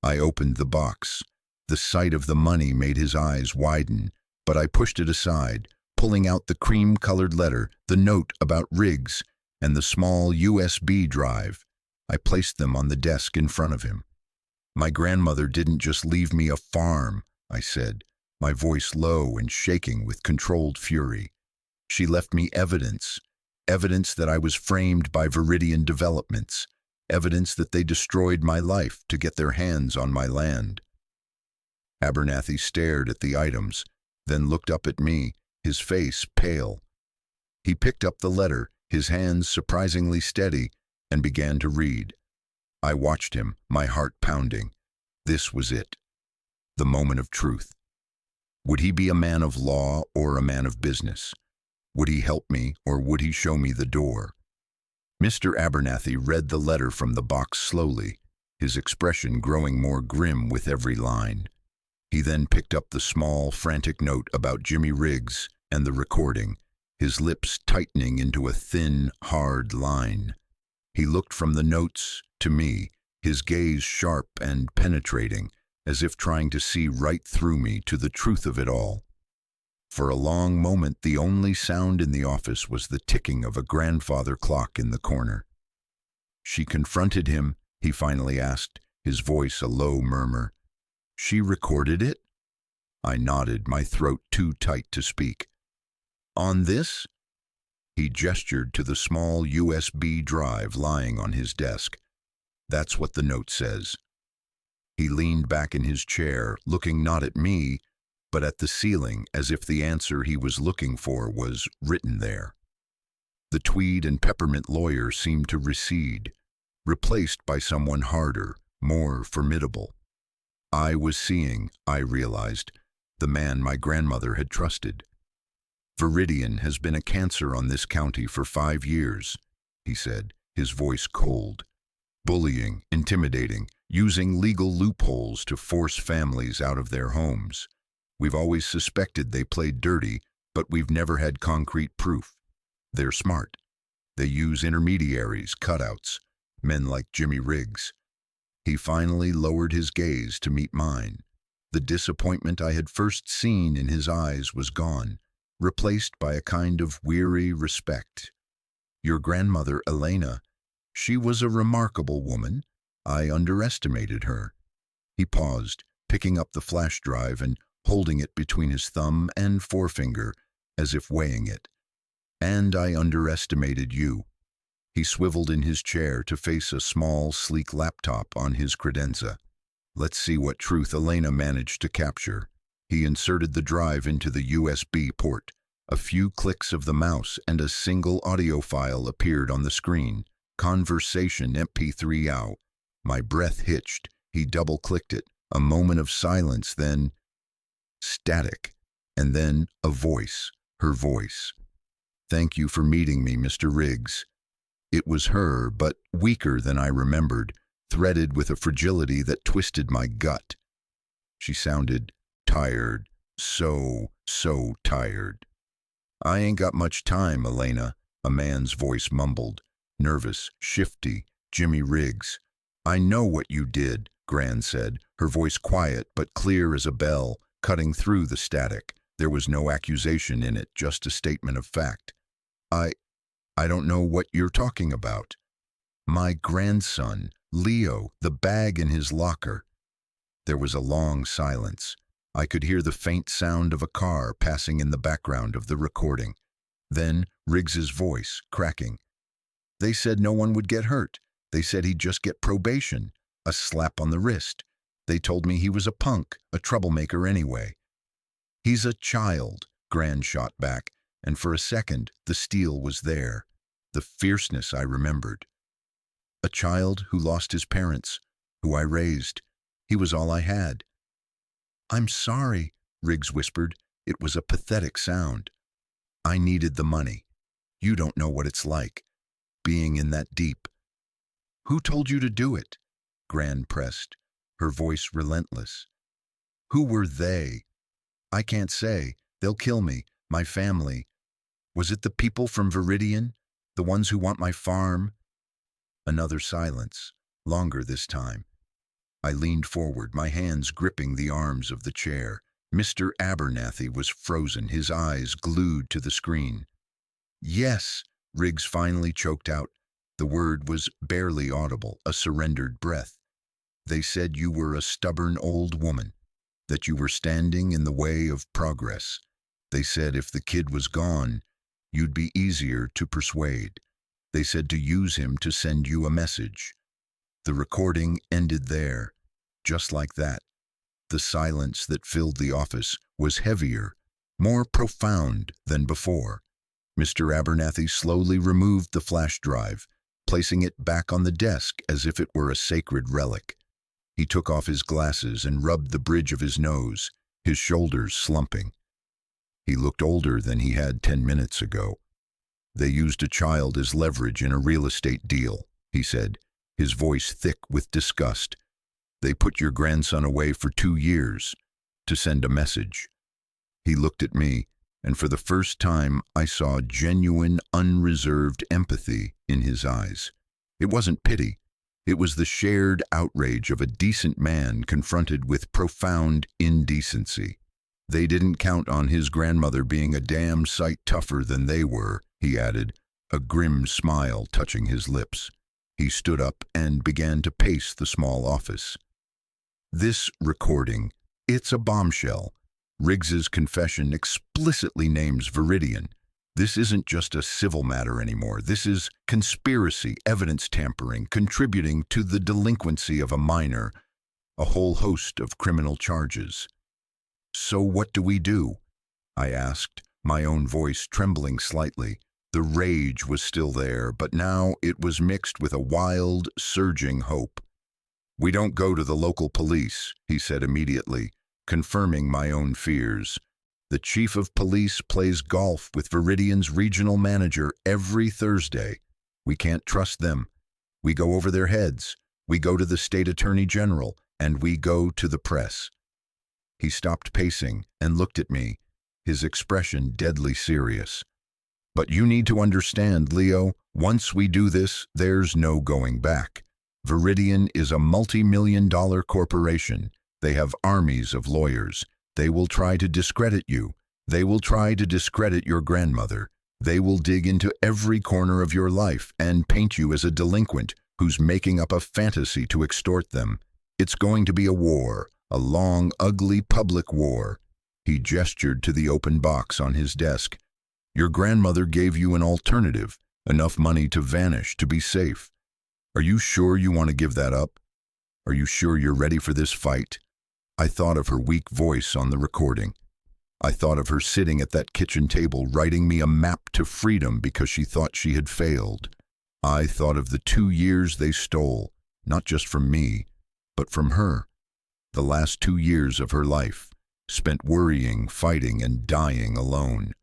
I opened the box. The sight of the money made his eyes widen, but I pushed it aside, pulling out the cream-colored letter, the note about Riggs, and the small USB drive. I placed them on the desk in front of him. "My grandmother didn't just leave me a farm," I said, my voice low and shaking with controlled fury. "She left me evidence, evidence that I was framed by Viridian developments, evidence that they destroyed my life to get their hands on my land." Abernathy stared at the items, then looked up at me, his face pale. He picked up the letter, his hands surprisingly steady, and began to read. I watched him, my heart pounding. This was it, the moment of truth. Would he be a man of law or a man of business? Would he help me or would he show me the door? Mr. Abernathy read the letter from the box slowly, his expression growing more grim with every line. He then picked up the small, frantic note about Jimmy Riggs and the recording, his lips tightening into a thin, hard line. He looked from the notes to me, his gaze sharp and penetrating, as if trying to see right through me to the truth of it all. For a long moment, the only sound in the office was the ticking of a grandfather clock in the corner. "She confronted him?" he finally asked, his voice a low murmur. "She recorded it?" I nodded, my throat too tight to speak. "On this?" He gestured to the small USB drive lying on his desk. "That's what the note says." He leaned back in his chair, looking not at me, but at the ceiling, as if the answer he was looking for was written there. The tweed and peppermint lawyer seemed to recede, replaced by someone harder, more formidable. I was seeing, I realized, the man my grandmother had trusted. "Viridian has been a cancer on this county for 5 years, he said, his voice cold. "Bullying, intimidating, using legal loopholes to force families out of their homes. We've always suspected they played dirty, but we've never had concrete proof. They're smart. They use intermediaries, cutouts, men like Jimmy Riggs." He finally lowered his gaze to meet mine. The disappointment I had first seen in his eyes was gone, replaced by a kind of weary respect. "Your grandmother, Elena, she was a remarkable woman. I underestimated her." He paused, picking up the flash drive and holding it between his thumb and forefinger, as if weighing it. "And I underestimated you." He swiveled in his chair to face a small, sleek laptop on his credenza. "Let's see what truth Elena managed to capture." He inserted the drive into the USB port. A few clicks of the mouse and a single audio file appeared on the screen. "Conversation MP3 out." My breath hitched. He double-clicked it. A moment of silence, then static, and then a voice, her voice. "Thank you for meeting me, Mr. Riggs." It was her, but weaker than I remembered, threaded with a fragility that twisted my gut. She sounded tired, so tired. "I ain't got much time, Elena," a man's voice mumbled, nervous, shifty, Jimmy Riggs. "I know what you did," Gran said, her voice quiet but clear as a bell, cutting through the static. There was no accusation in it, just a statement of fact. I don't know what you're talking about." "My grandson, Leo, the bag in his locker." There was a long silence. I could hear the faint sound of a car passing in the background of the recording. Then Riggs's voice, cracking. "They said no one would get hurt. They said he'd just get probation, a slap on the wrist. They told me he was a punk, a troublemaker anyway." "He's a child," Gran shot back, and for a second the steel was there, the fierceness I remembered. "A child who lost his parents, who I raised. He was all I had." "I'm sorry," Riggs whispered. It was a pathetic sound. "I needed the money. You don't know what it's like, being in that deep." "Who told you to do it?" Gran pressed, her voice relentless. "Who were they?" "I can't say. They'll kill me, my family." "Was it the people from Viridian? The ones who want my farm?" Another silence, longer this time. I leaned forward, my hands gripping the arms of the chair. Mr. Abernathy was frozen, his eyes glued to the screen. "Yes," Riggs finally choked out. The word was barely audible, a surrendered breath. "They said you were a stubborn old woman, that you were standing in the way of progress. They said if the kid was gone, you'd be easier to persuade. They said to use him to send you a message." The recording ended there, just like that. The silence that filled the office was heavier, more profound than before. Mr. Abernathy slowly removed the flash drive, placing it back on the desk as if it were a sacred relic. He took off his glasses and rubbed the bridge of his nose, his shoulders slumping. He looked older than he had 10 minutes ago. They used a child as leverage in a real estate deal, he said, his voice thick with disgust. They put your grandson away for 2 years to send a message. He looked at me, and for the first time I saw genuine, unreserved empathy in his eyes. It wasn't pity. It was the shared outrage of a decent man confronted with profound indecency. They didn't count on his grandmother being a damn sight tougher than they were, he added, a grim smile touching his lips. He stood up and began to pace the small office. This recording, it's a bombshell. Riggs's confession explicitly names Viridian. This isn't just a civil matter anymore. This is conspiracy, evidence tampering, contributing to the delinquency of a minor, a whole host of criminal charges. So what do we do? I asked, my own voice trembling slightly. The rage was still there, but now it was mixed with a wild, surging hope. We don't go to the local police, he said immediately, confirming my own fears. The chief of police plays golf with Viridian's regional manager every Thursday. We can't trust them. We go over their heads. We go to the state attorney general, and we go to the press. He stopped pacing and looked at me, his expression deadly serious. But you need to understand, Leo, once we do this, there's no going back. Viridian is a multi-million-dollar corporation. They have armies of lawyers. They will try to discredit you. They will try to discredit your grandmother. They will dig into every corner of your life and paint you as a delinquent who's making up a fantasy to extort them. It's going to be a war, a long, ugly public war. He gestured to the open box on his desk. Your grandmother gave you an alternative, enough money to vanish, to be safe. Are you sure you want to give that up? Are you sure you're ready for this fight? I thought of her weak voice on the recording. I thought of her sitting at that kitchen table writing me a map to freedom because she thought she had failed. I thought of the 2 years they stole, not just from me, but from her. The last 2 years of her life, spent worrying, fighting, and dying alone.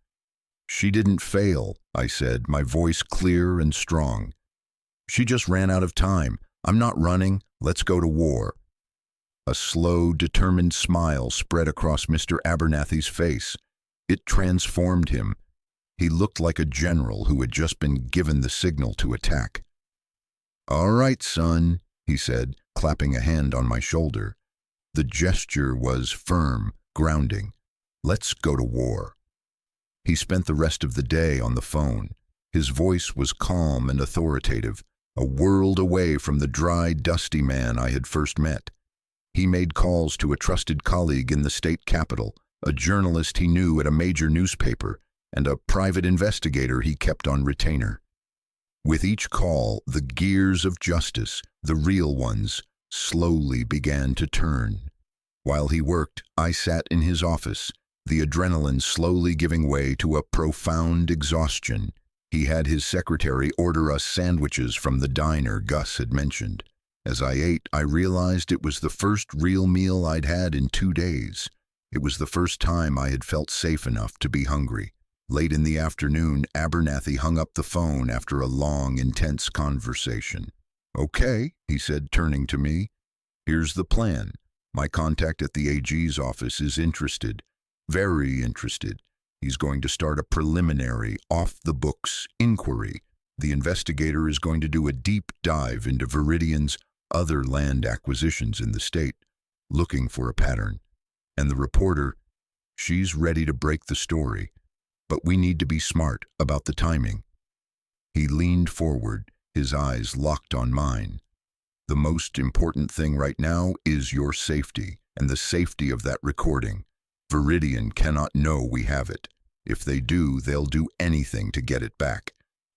She didn't fail, I said, my voice clear and strong. She just ran out of time. I'm not running. Let's go to war. A slow, determined smile spread across Mr. Abernathy's face. It transformed him. He looked like a general who had just been given the signal to attack. All right, son, he said, clapping a hand on my shoulder. The gesture was firm, grounding. Let's go to war. He spent the rest of the day on the phone. His voice was calm and authoritative, a world away from the dry, dusty man I had first met. He made calls to a trusted colleague in the state capitol, a journalist he knew at a major newspaper, and a private investigator he kept on retainer. With each call, the gears of justice, the real ones, slowly began to turn. While he worked, I sat in his office, the adrenaline slowly giving way to a profound exhaustion. He had his secretary order us sandwiches from the diner Gus had mentioned. As I ate, I realized it was the first real meal I'd had in 2 days. It was the first time I had felt safe enough to be hungry. Late in the afternoon, Abernathy hung up the phone after a long, intense conversation. Okay, he said, turning to me. Here's the plan. My contact at the AG's office is interested. Very interested. He's going to start a preliminary, off-the-books inquiry. The investigator is going to do a deep dive into Viridian's other land acquisitions in the state, looking for a pattern. And the reporter, she's ready to break the story, but we need to be smart about the timing. He leaned forward, his eyes locked on mine. The most important thing right now is your safety and the safety of that recording. Viridian cannot know we have it. If they do, they'll do anything to get it back,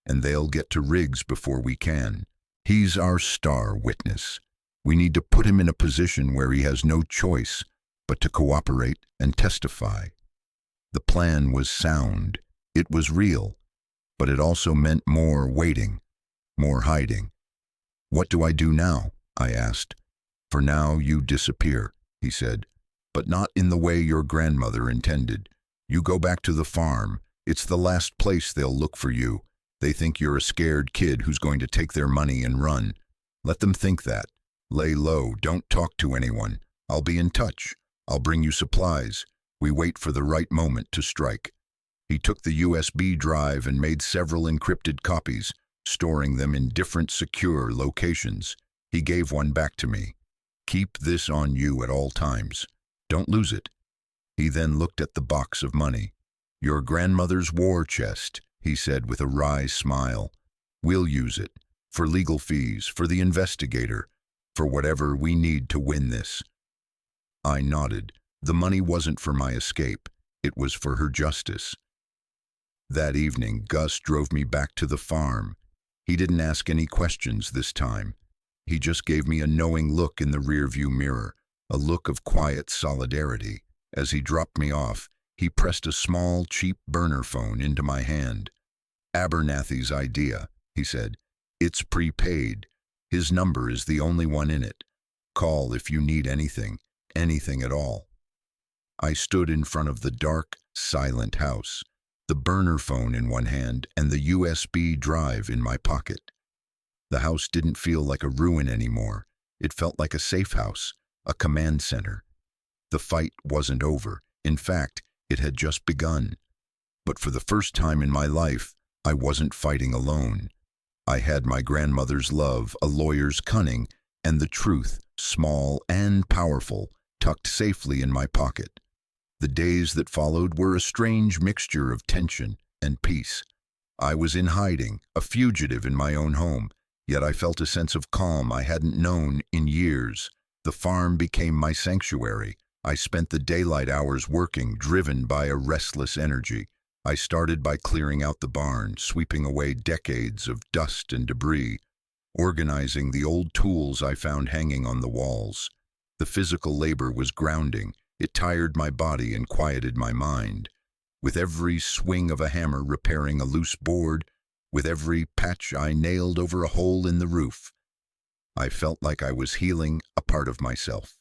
and they'll get to Riggs before we can. He's our star witness. We need to put him in a position where he has no choice but to cooperate and testify. The plan was sound. It was real, but it also meant more waiting, more hiding. What do I do now? I asked. For now you disappear, he said, but not in the way your grandmother intended. You go back to the farm. It's the last place they'll look for you. They think you're a scared kid who's going to take their money and run. Let them think that. Lay low, don't talk to anyone. I'll be in touch. I'll bring you supplies. We wait for the right moment to strike. He took the USB drive and made several encrypted copies, storing them in different secure locations. He gave one back to me. Keep this on you at all times. Don't lose it. He then looked at the box of money. Your grandmother's war chest, he said with a wry smile. We'll use it. For legal fees, for the investigator, for whatever we need to win this. I nodded. The money wasn't for my escape. It was for her justice. That evening, Gus drove me back to the farm. He didn't ask any questions this time. He just gave me a knowing look in the rearview mirror, a look of quiet solidarity. As he dropped me off, he pressed a small, cheap burner phone into my hand. Abernathy's idea, he said. It's prepaid. His number is the only one in it. Call if you need anything, anything at all. I stood in front of the dark, silent house, the burner phone in one hand and the USB drive in my pocket. The house didn't feel like a ruin anymore. It felt like a safe house, a command center. The fight wasn't over. In fact, it had just begun. But for the first time in my life, I wasn't fighting alone. I had my grandmother's love, a lawyer's cunning, and the truth, small and powerful, tucked safely in my pocket. The days that followed were a strange mixture of tension and peace. I was in hiding, a fugitive in my own home, yet I felt a sense of calm I hadn't known in years. The farm became my sanctuary. I spent the daylight hours working, driven by a restless energy. I started by clearing out the barn, sweeping away decades of dust and debris, organizing the old tools I found hanging on the walls. The physical labor was grounding. It tired my body and quieted my mind. With every swing of a hammer repairing a loose board, with every patch I nailed over a hole in the roof, I felt like I was healing a part of myself.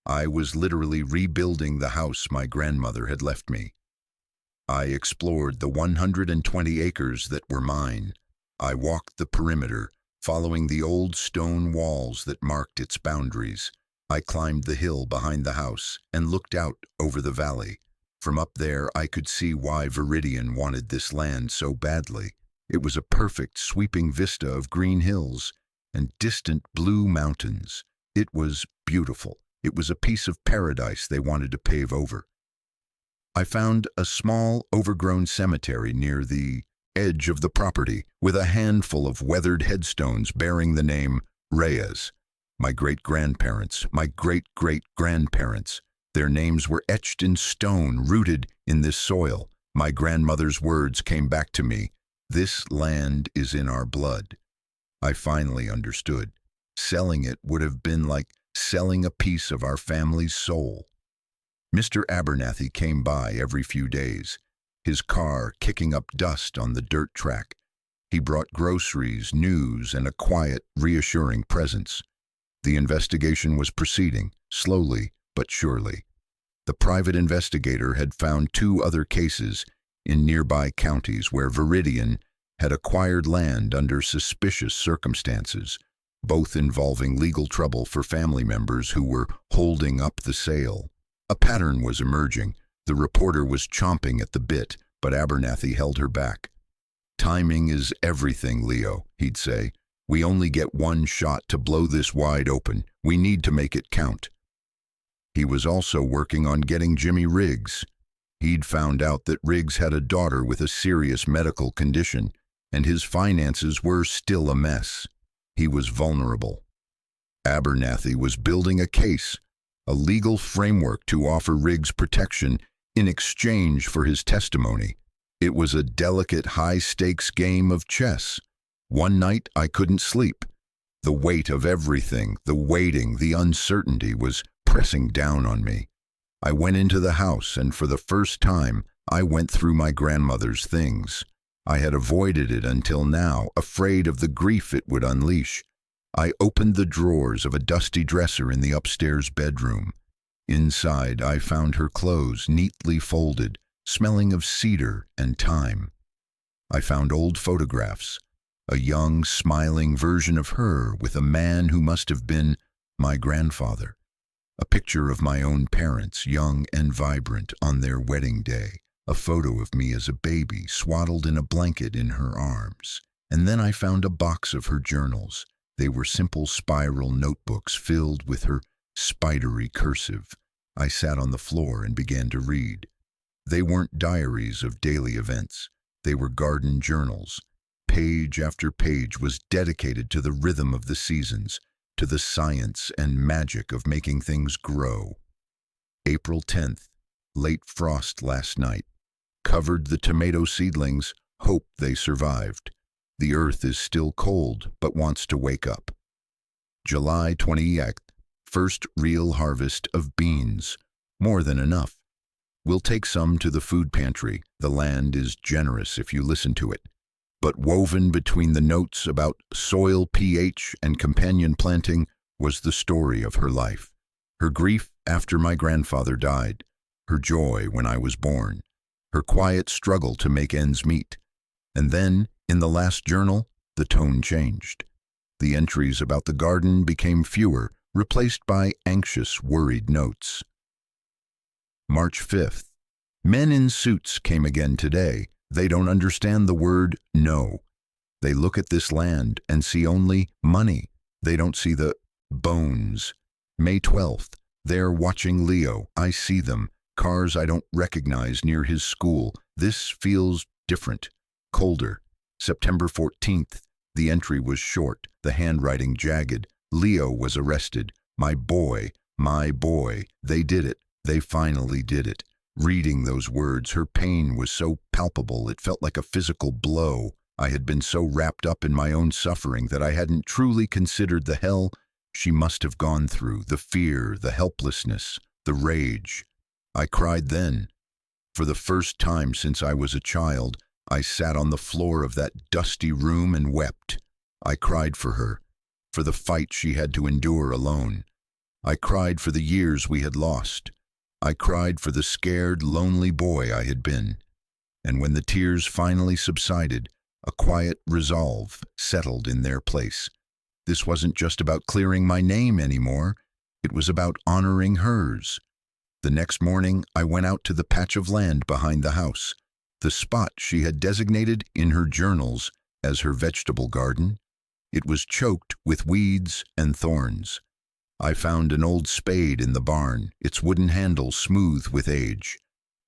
I was literally rebuilding the house my grandmother had left me. I explored the 120 acres that were mine. I walked the perimeter, following the old stone walls that marked its boundaries. I climbed the hill behind the house and looked out over the valley. From up there, I could see why Viridian wanted this land so badly. It was a perfect sweeping vista of green hills and distant blue mountains. It was beautiful. It was a piece of paradise they wanted to pave over. I found a small, overgrown cemetery near the edge of the property with a handful of weathered headstones bearing the name Reyes. My great-grandparents, my great-great-grandparents. Their names were etched in stone, rooted in this soil. My grandmother's words came back to me. This land is in our blood. I finally understood. Selling it would have been like selling a piece of our family's soul. Mr. Abernathy came by every few days, his car kicking up dust on the dirt track. He brought groceries, news, and a quiet, reassuring presence. The investigation was proceeding, slowly but surely. The private investigator had found 2 other cases in nearby counties where Viridian had acquired land under suspicious circumstances, both involving legal trouble for family members who were holding up the sale. A pattern was emerging. The reporter was chomping at the bit, but Abernathy held her back. Timing is everything, Leo, he'd say. We only get one shot to blow this wide open. We need to make it count. He was also working on getting Jimmy Riggs. He'd found out that Riggs had a daughter with a serious medical condition, and his finances were still a mess. He was vulnerable. Abernathy was building a case, a legal framework to offer Riggs protection in exchange for his testimony. It was a delicate, high-stakes game of chess. One night I couldn't sleep. The weight of everything, the waiting, the uncertainty was pressing down on me. I went into the house, and for the first time, I went through my grandmother's things. I had avoided it until now, afraid of the grief it would unleash. I opened the drawers of a dusty dresser in the upstairs bedroom. Inside, I found her clothes neatly folded, smelling of cedar and thyme. I found old photographs, a young, smiling version of her with a man who must have been my grandfather, a picture of my own parents, young and vibrant, on their wedding day, a photo of me as a baby, swaddled in a blanket in her arms. And then I found a box of her journals. They were simple spiral notebooks filled with her spidery cursive. I sat on the floor and began to read. They weren't diaries of daily events. They were garden journals. Page after page was dedicated to the rhythm of the seasons, to the science and magic of making things grow. April 10th, late frost last night. Covered the tomato seedlings, hope they survived. The earth is still cold, but wants to wake up. July 28th, first real harvest of beans. More than enough. We'll take some to the food pantry. The land is generous if you listen to it. But woven between the notes about soil pH and companion planting was the story of her life. Her grief after my grandfather died. Her joy when I was born. Her quiet struggle to make ends meet. And then, in the last journal, the tone changed. The entries about the garden became fewer, replaced by anxious, worried notes. March 5th. Men in suits came again today. They don't understand the word no. They look at this land and see only money. They don't see the bones. May 12th. They're watching Leo. I see them. Cars I don't recognize near his school. This feels different. Colder. September 14th. The entry was short, the handwriting jagged. Leo was arrested. My boy. They did it. They finally did it. Reading those words, her pain was so palpable it felt like a physical blow. I had been so wrapped up in my own suffering that I hadn't truly considered the hell she must have gone through, the fear, the helplessness, the rage. I cried then. For the first time since I was a child, I sat on the floor of that dusty room and wept. I cried for her, for the fight she had to endure alone. I cried for the years we had lost. I cried for the scared, lonely boy I had been. And when the tears finally subsided, a quiet resolve settled in their place. This wasn't just about clearing my name anymore. It was about honoring hers. The next morning, I went out to the patch of land behind the house, the spot she had designated in her journals as her vegetable garden. It was choked with weeds and thorns. I found an old spade in the barn, its wooden handle smooth with age.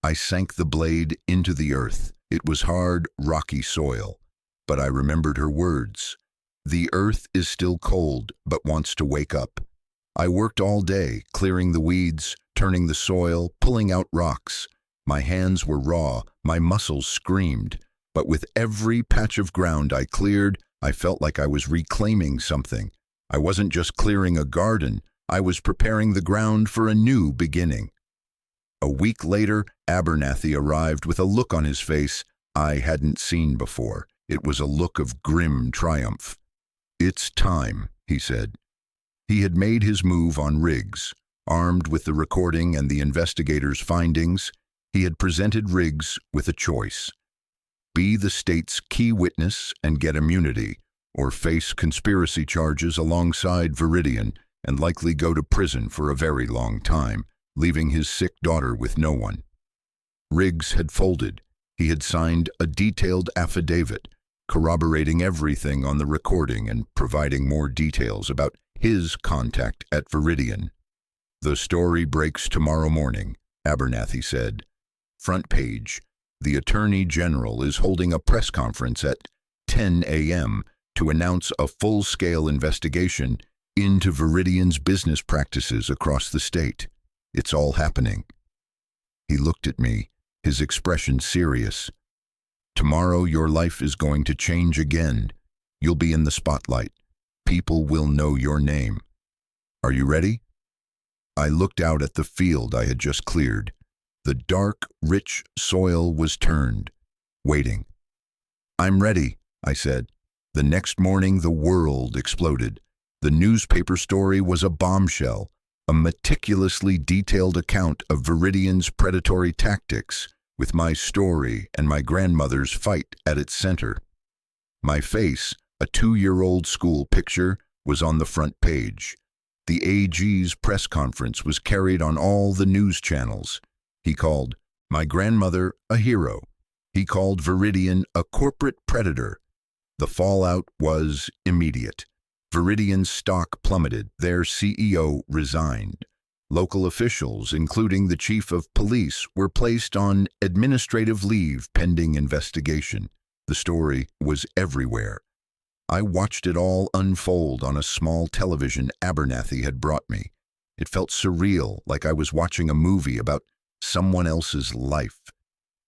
I sank the blade into the earth. It was hard, rocky soil. But I remembered her words. The earth is still cold, but wants to wake up. I worked all day, clearing the weeds, turning the soil, pulling out rocks. My hands were raw, my muscles screamed. But with every patch of ground I cleared, I felt like I was reclaiming something. I wasn't just clearing a garden, I was preparing the ground for a new beginning. A week later, Abernathy arrived with a look on his face I hadn't seen before. It was a look of grim triumph. "It's time," he said. He had made his move on Riggs. Armed with the recording and the investigators' findings, he had presented Riggs with a choice. Be the state's key witness and get immunity, or face conspiracy charges alongside Viridian and likely go to prison for a very long time, leaving his sick daughter with no one. Riggs had folded. He had signed a detailed affidavit, corroborating everything on the recording and providing more details about his contact at Viridian. "The story breaks tomorrow morning," Abernathy said. "Front page. The Attorney General is holding a press conference at 10 a.m. to announce a full-scale investigation into Viridian's business practices across the state. It's all happening." He looked at me, his expression serious. "Tomorrow your life is going to change again. You'll be in the spotlight. People will know your name. Are you ready?" I looked out at the field I had just cleared. The dark, rich soil was turned, waiting. "I'm ready," I said. The next morning the world exploded. The newspaper story was a bombshell, a meticulously detailed account of Viridian's predatory tactics, with my story and my grandmother's fight at its center. My face, a 2-year-old school picture, was on the front page. The AG's press conference was carried on all the news channels. He called my grandmother a hero. He called Viridian a corporate predator. The fallout was immediate. Viridian's stock plummeted. Their CEO resigned. Local officials, including the chief of police, were placed on administrative leave pending investigation. The story was everywhere. I watched it all unfold on a small television Abernathy had brought me. It felt surreal, like I was watching a movie about someone else's life.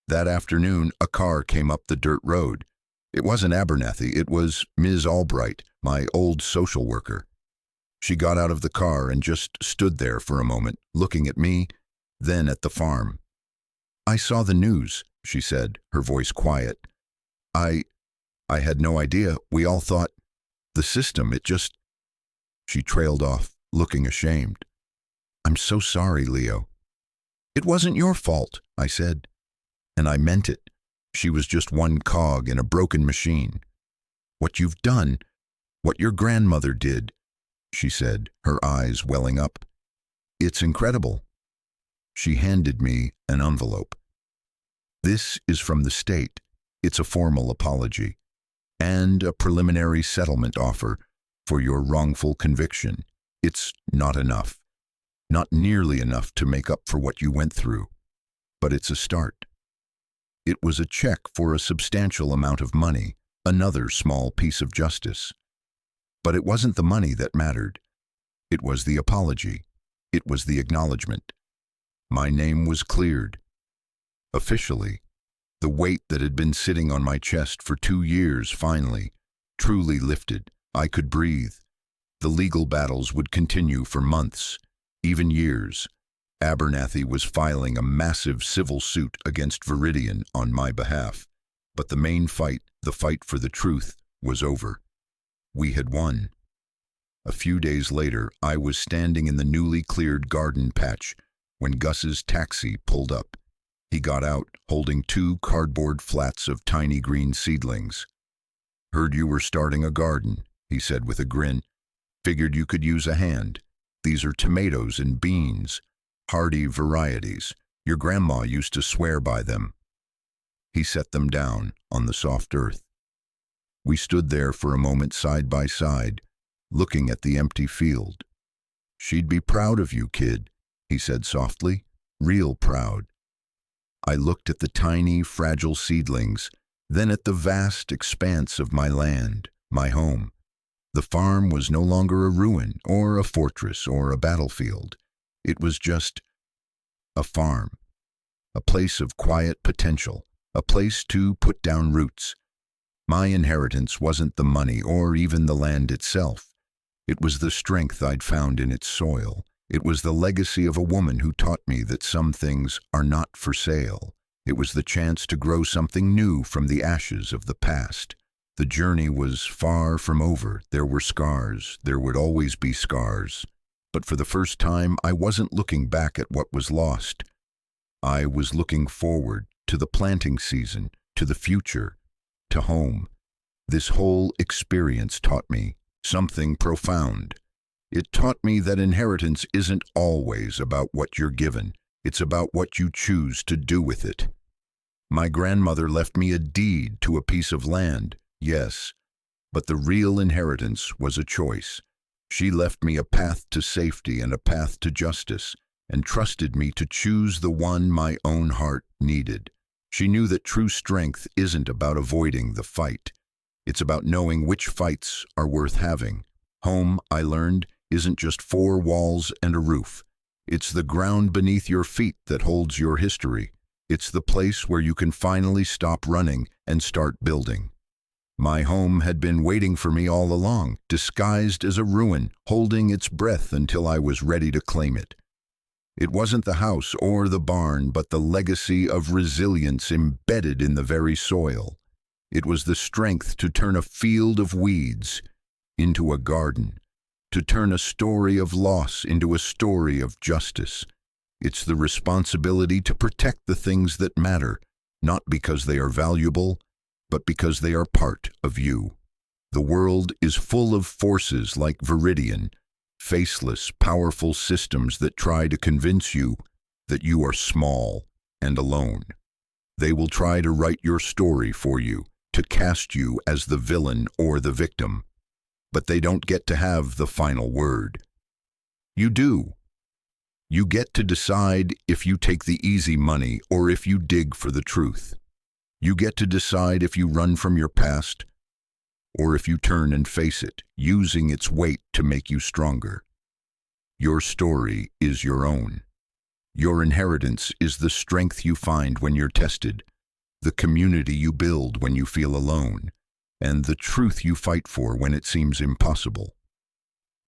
That afternoon, a car came up the dirt road. It wasn't Abernathy, it was Ms. Albright, my old social worker. She got out of the car and just stood there for a moment, looking at me, then at the farm. "I saw the news," she said, her voice quiet. I had no idea. We all thought, the system, it just..." She trailed off, looking ashamed. "I'm so sorry, Leo." "It wasn't your fault," I said. And I meant it. She was just one cog in a broken machine. "What you've done, what your grandmother did," she said, her eyes welling up. "It's incredible." She handed me an envelope. "This is from the state. It's a formal apology and a preliminary settlement offer for your wrongful conviction. It's not enough, not nearly enough to make up for what you went through, but it's a start." It was a check for a substantial amount of money, another small piece of justice. But it wasn't the money that mattered. It was the apology. It was the acknowledgement. My name was cleared. Officially, the weight that had been sitting on my chest for 2 years finally, truly lifted. I could breathe. The legal battles would continue for months, even years. Abernathy was filing a massive civil suit against Viridian on my behalf. But the main fight, the fight for the truth, was over. We had won. A few days later, I was standing in the newly cleared garden patch when Gus's taxi pulled up. He got out, holding 2 cardboard flats of tiny green seedlings. "Heard you were starting a garden," he said with a grin. "Figured you could use a hand. These are tomatoes and beans, hardy varieties. Your grandma used to swear by them." He set them down on the soft earth. We stood there for a moment side by side, looking at the empty field. "She'd be proud of you, kid," he said softly. "Real proud." I looked at the tiny, fragile seedlings, then at the vast expanse of my land, my home. The farm was no longer a ruin or a fortress or a battlefield. It was just a farm, a place of quiet potential, a place to put down roots. My inheritance wasn't the money or even the land itself. It was the strength I'd found in its soil. It was the legacy of a woman who taught me that some things are not for sale. It was the chance to grow something new from the ashes of the past. The journey was far from over. There were scars. There would always be scars. But for the first time, I wasn't looking back at what was lost. I was looking forward to the planting season, to the future, to home. This whole experience taught me something profound. It taught me that inheritance isn't always about what you're given. It's about what you choose to do with it. My grandmother left me a deed to a piece of land, yes, but the real inheritance was a choice. She left me a path to safety and a path to justice, and trusted me to choose the one my own heart needed. She knew that true strength isn't about avoiding the fight. It's about knowing which fights are worth having. Home, I learned, isn't just 4 walls and a roof. It's the ground beneath your feet that holds your history. It's the place where you can finally stop running and start building. My home had been waiting for me all along, disguised as a ruin, holding its breath until I was ready to claim it. It wasn't the house or the barn, but the legacy of resilience embedded in the very soil. It was the strength to turn a field of weeds into a garden, to turn a story of loss into a story of justice. It's the responsibility to protect the things that matter, not because they are valuable, but because they are part of you. The world is full of forces like Viridian, faceless, powerful systems that try to convince you that you are small and alone. They will try to write your story for you, to cast you as the villain or the victim. But they don't get to have the final word. You do. You get to decide if you take the easy money or if you dig for the truth. You get to decide if you run from your past or if you turn and face it, using its weight to make you stronger. Your story is your own. Your inheritance is the strength you find when you're tested, the community you build when you feel alone, and the truth you fight for when it seems impossible.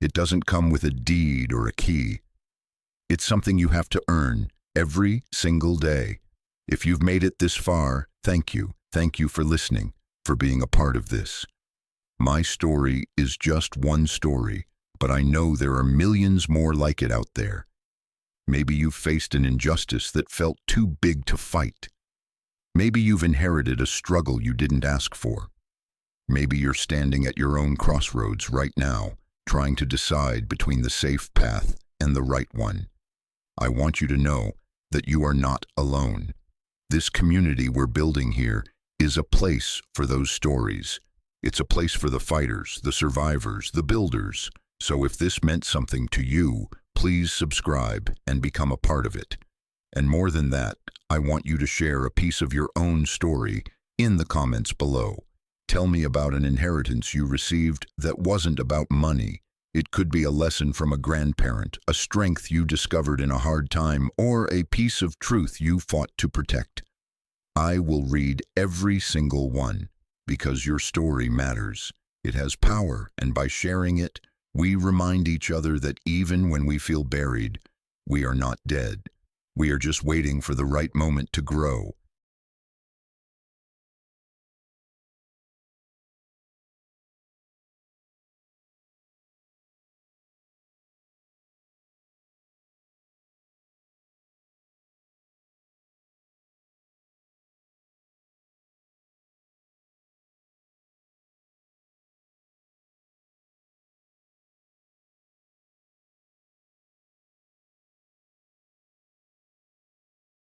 It doesn't come with a deed or a key. It's something you have to earn every single day. If you've made it this far, thank you. Thank you for listening, for being a part of this. My story is just one story, but I know there are millions more like it out there. Maybe you've faced an injustice that felt too big to fight. Maybe you've inherited a struggle you didn't ask for. Maybe you're standing at your own crossroads right now, trying to decide between the safe path and the right one. I want you to know that you are not alone. This community we're building here is a place for those stories. It's a place for the fighters, the survivors, the builders. So if this meant something to you, please subscribe and become a part of it. And more than that, I want you to share a piece of your own story in the comments below. Tell me about an inheritance you received that wasn't about money. It could be a lesson from a grandparent, a strength you discovered in a hard time, or a piece of truth you fought to protect. I will read every single one, because your story matters. It has power, and by sharing it, we remind each other that even when we feel buried, we are not dead. We are just waiting for the right moment to grow.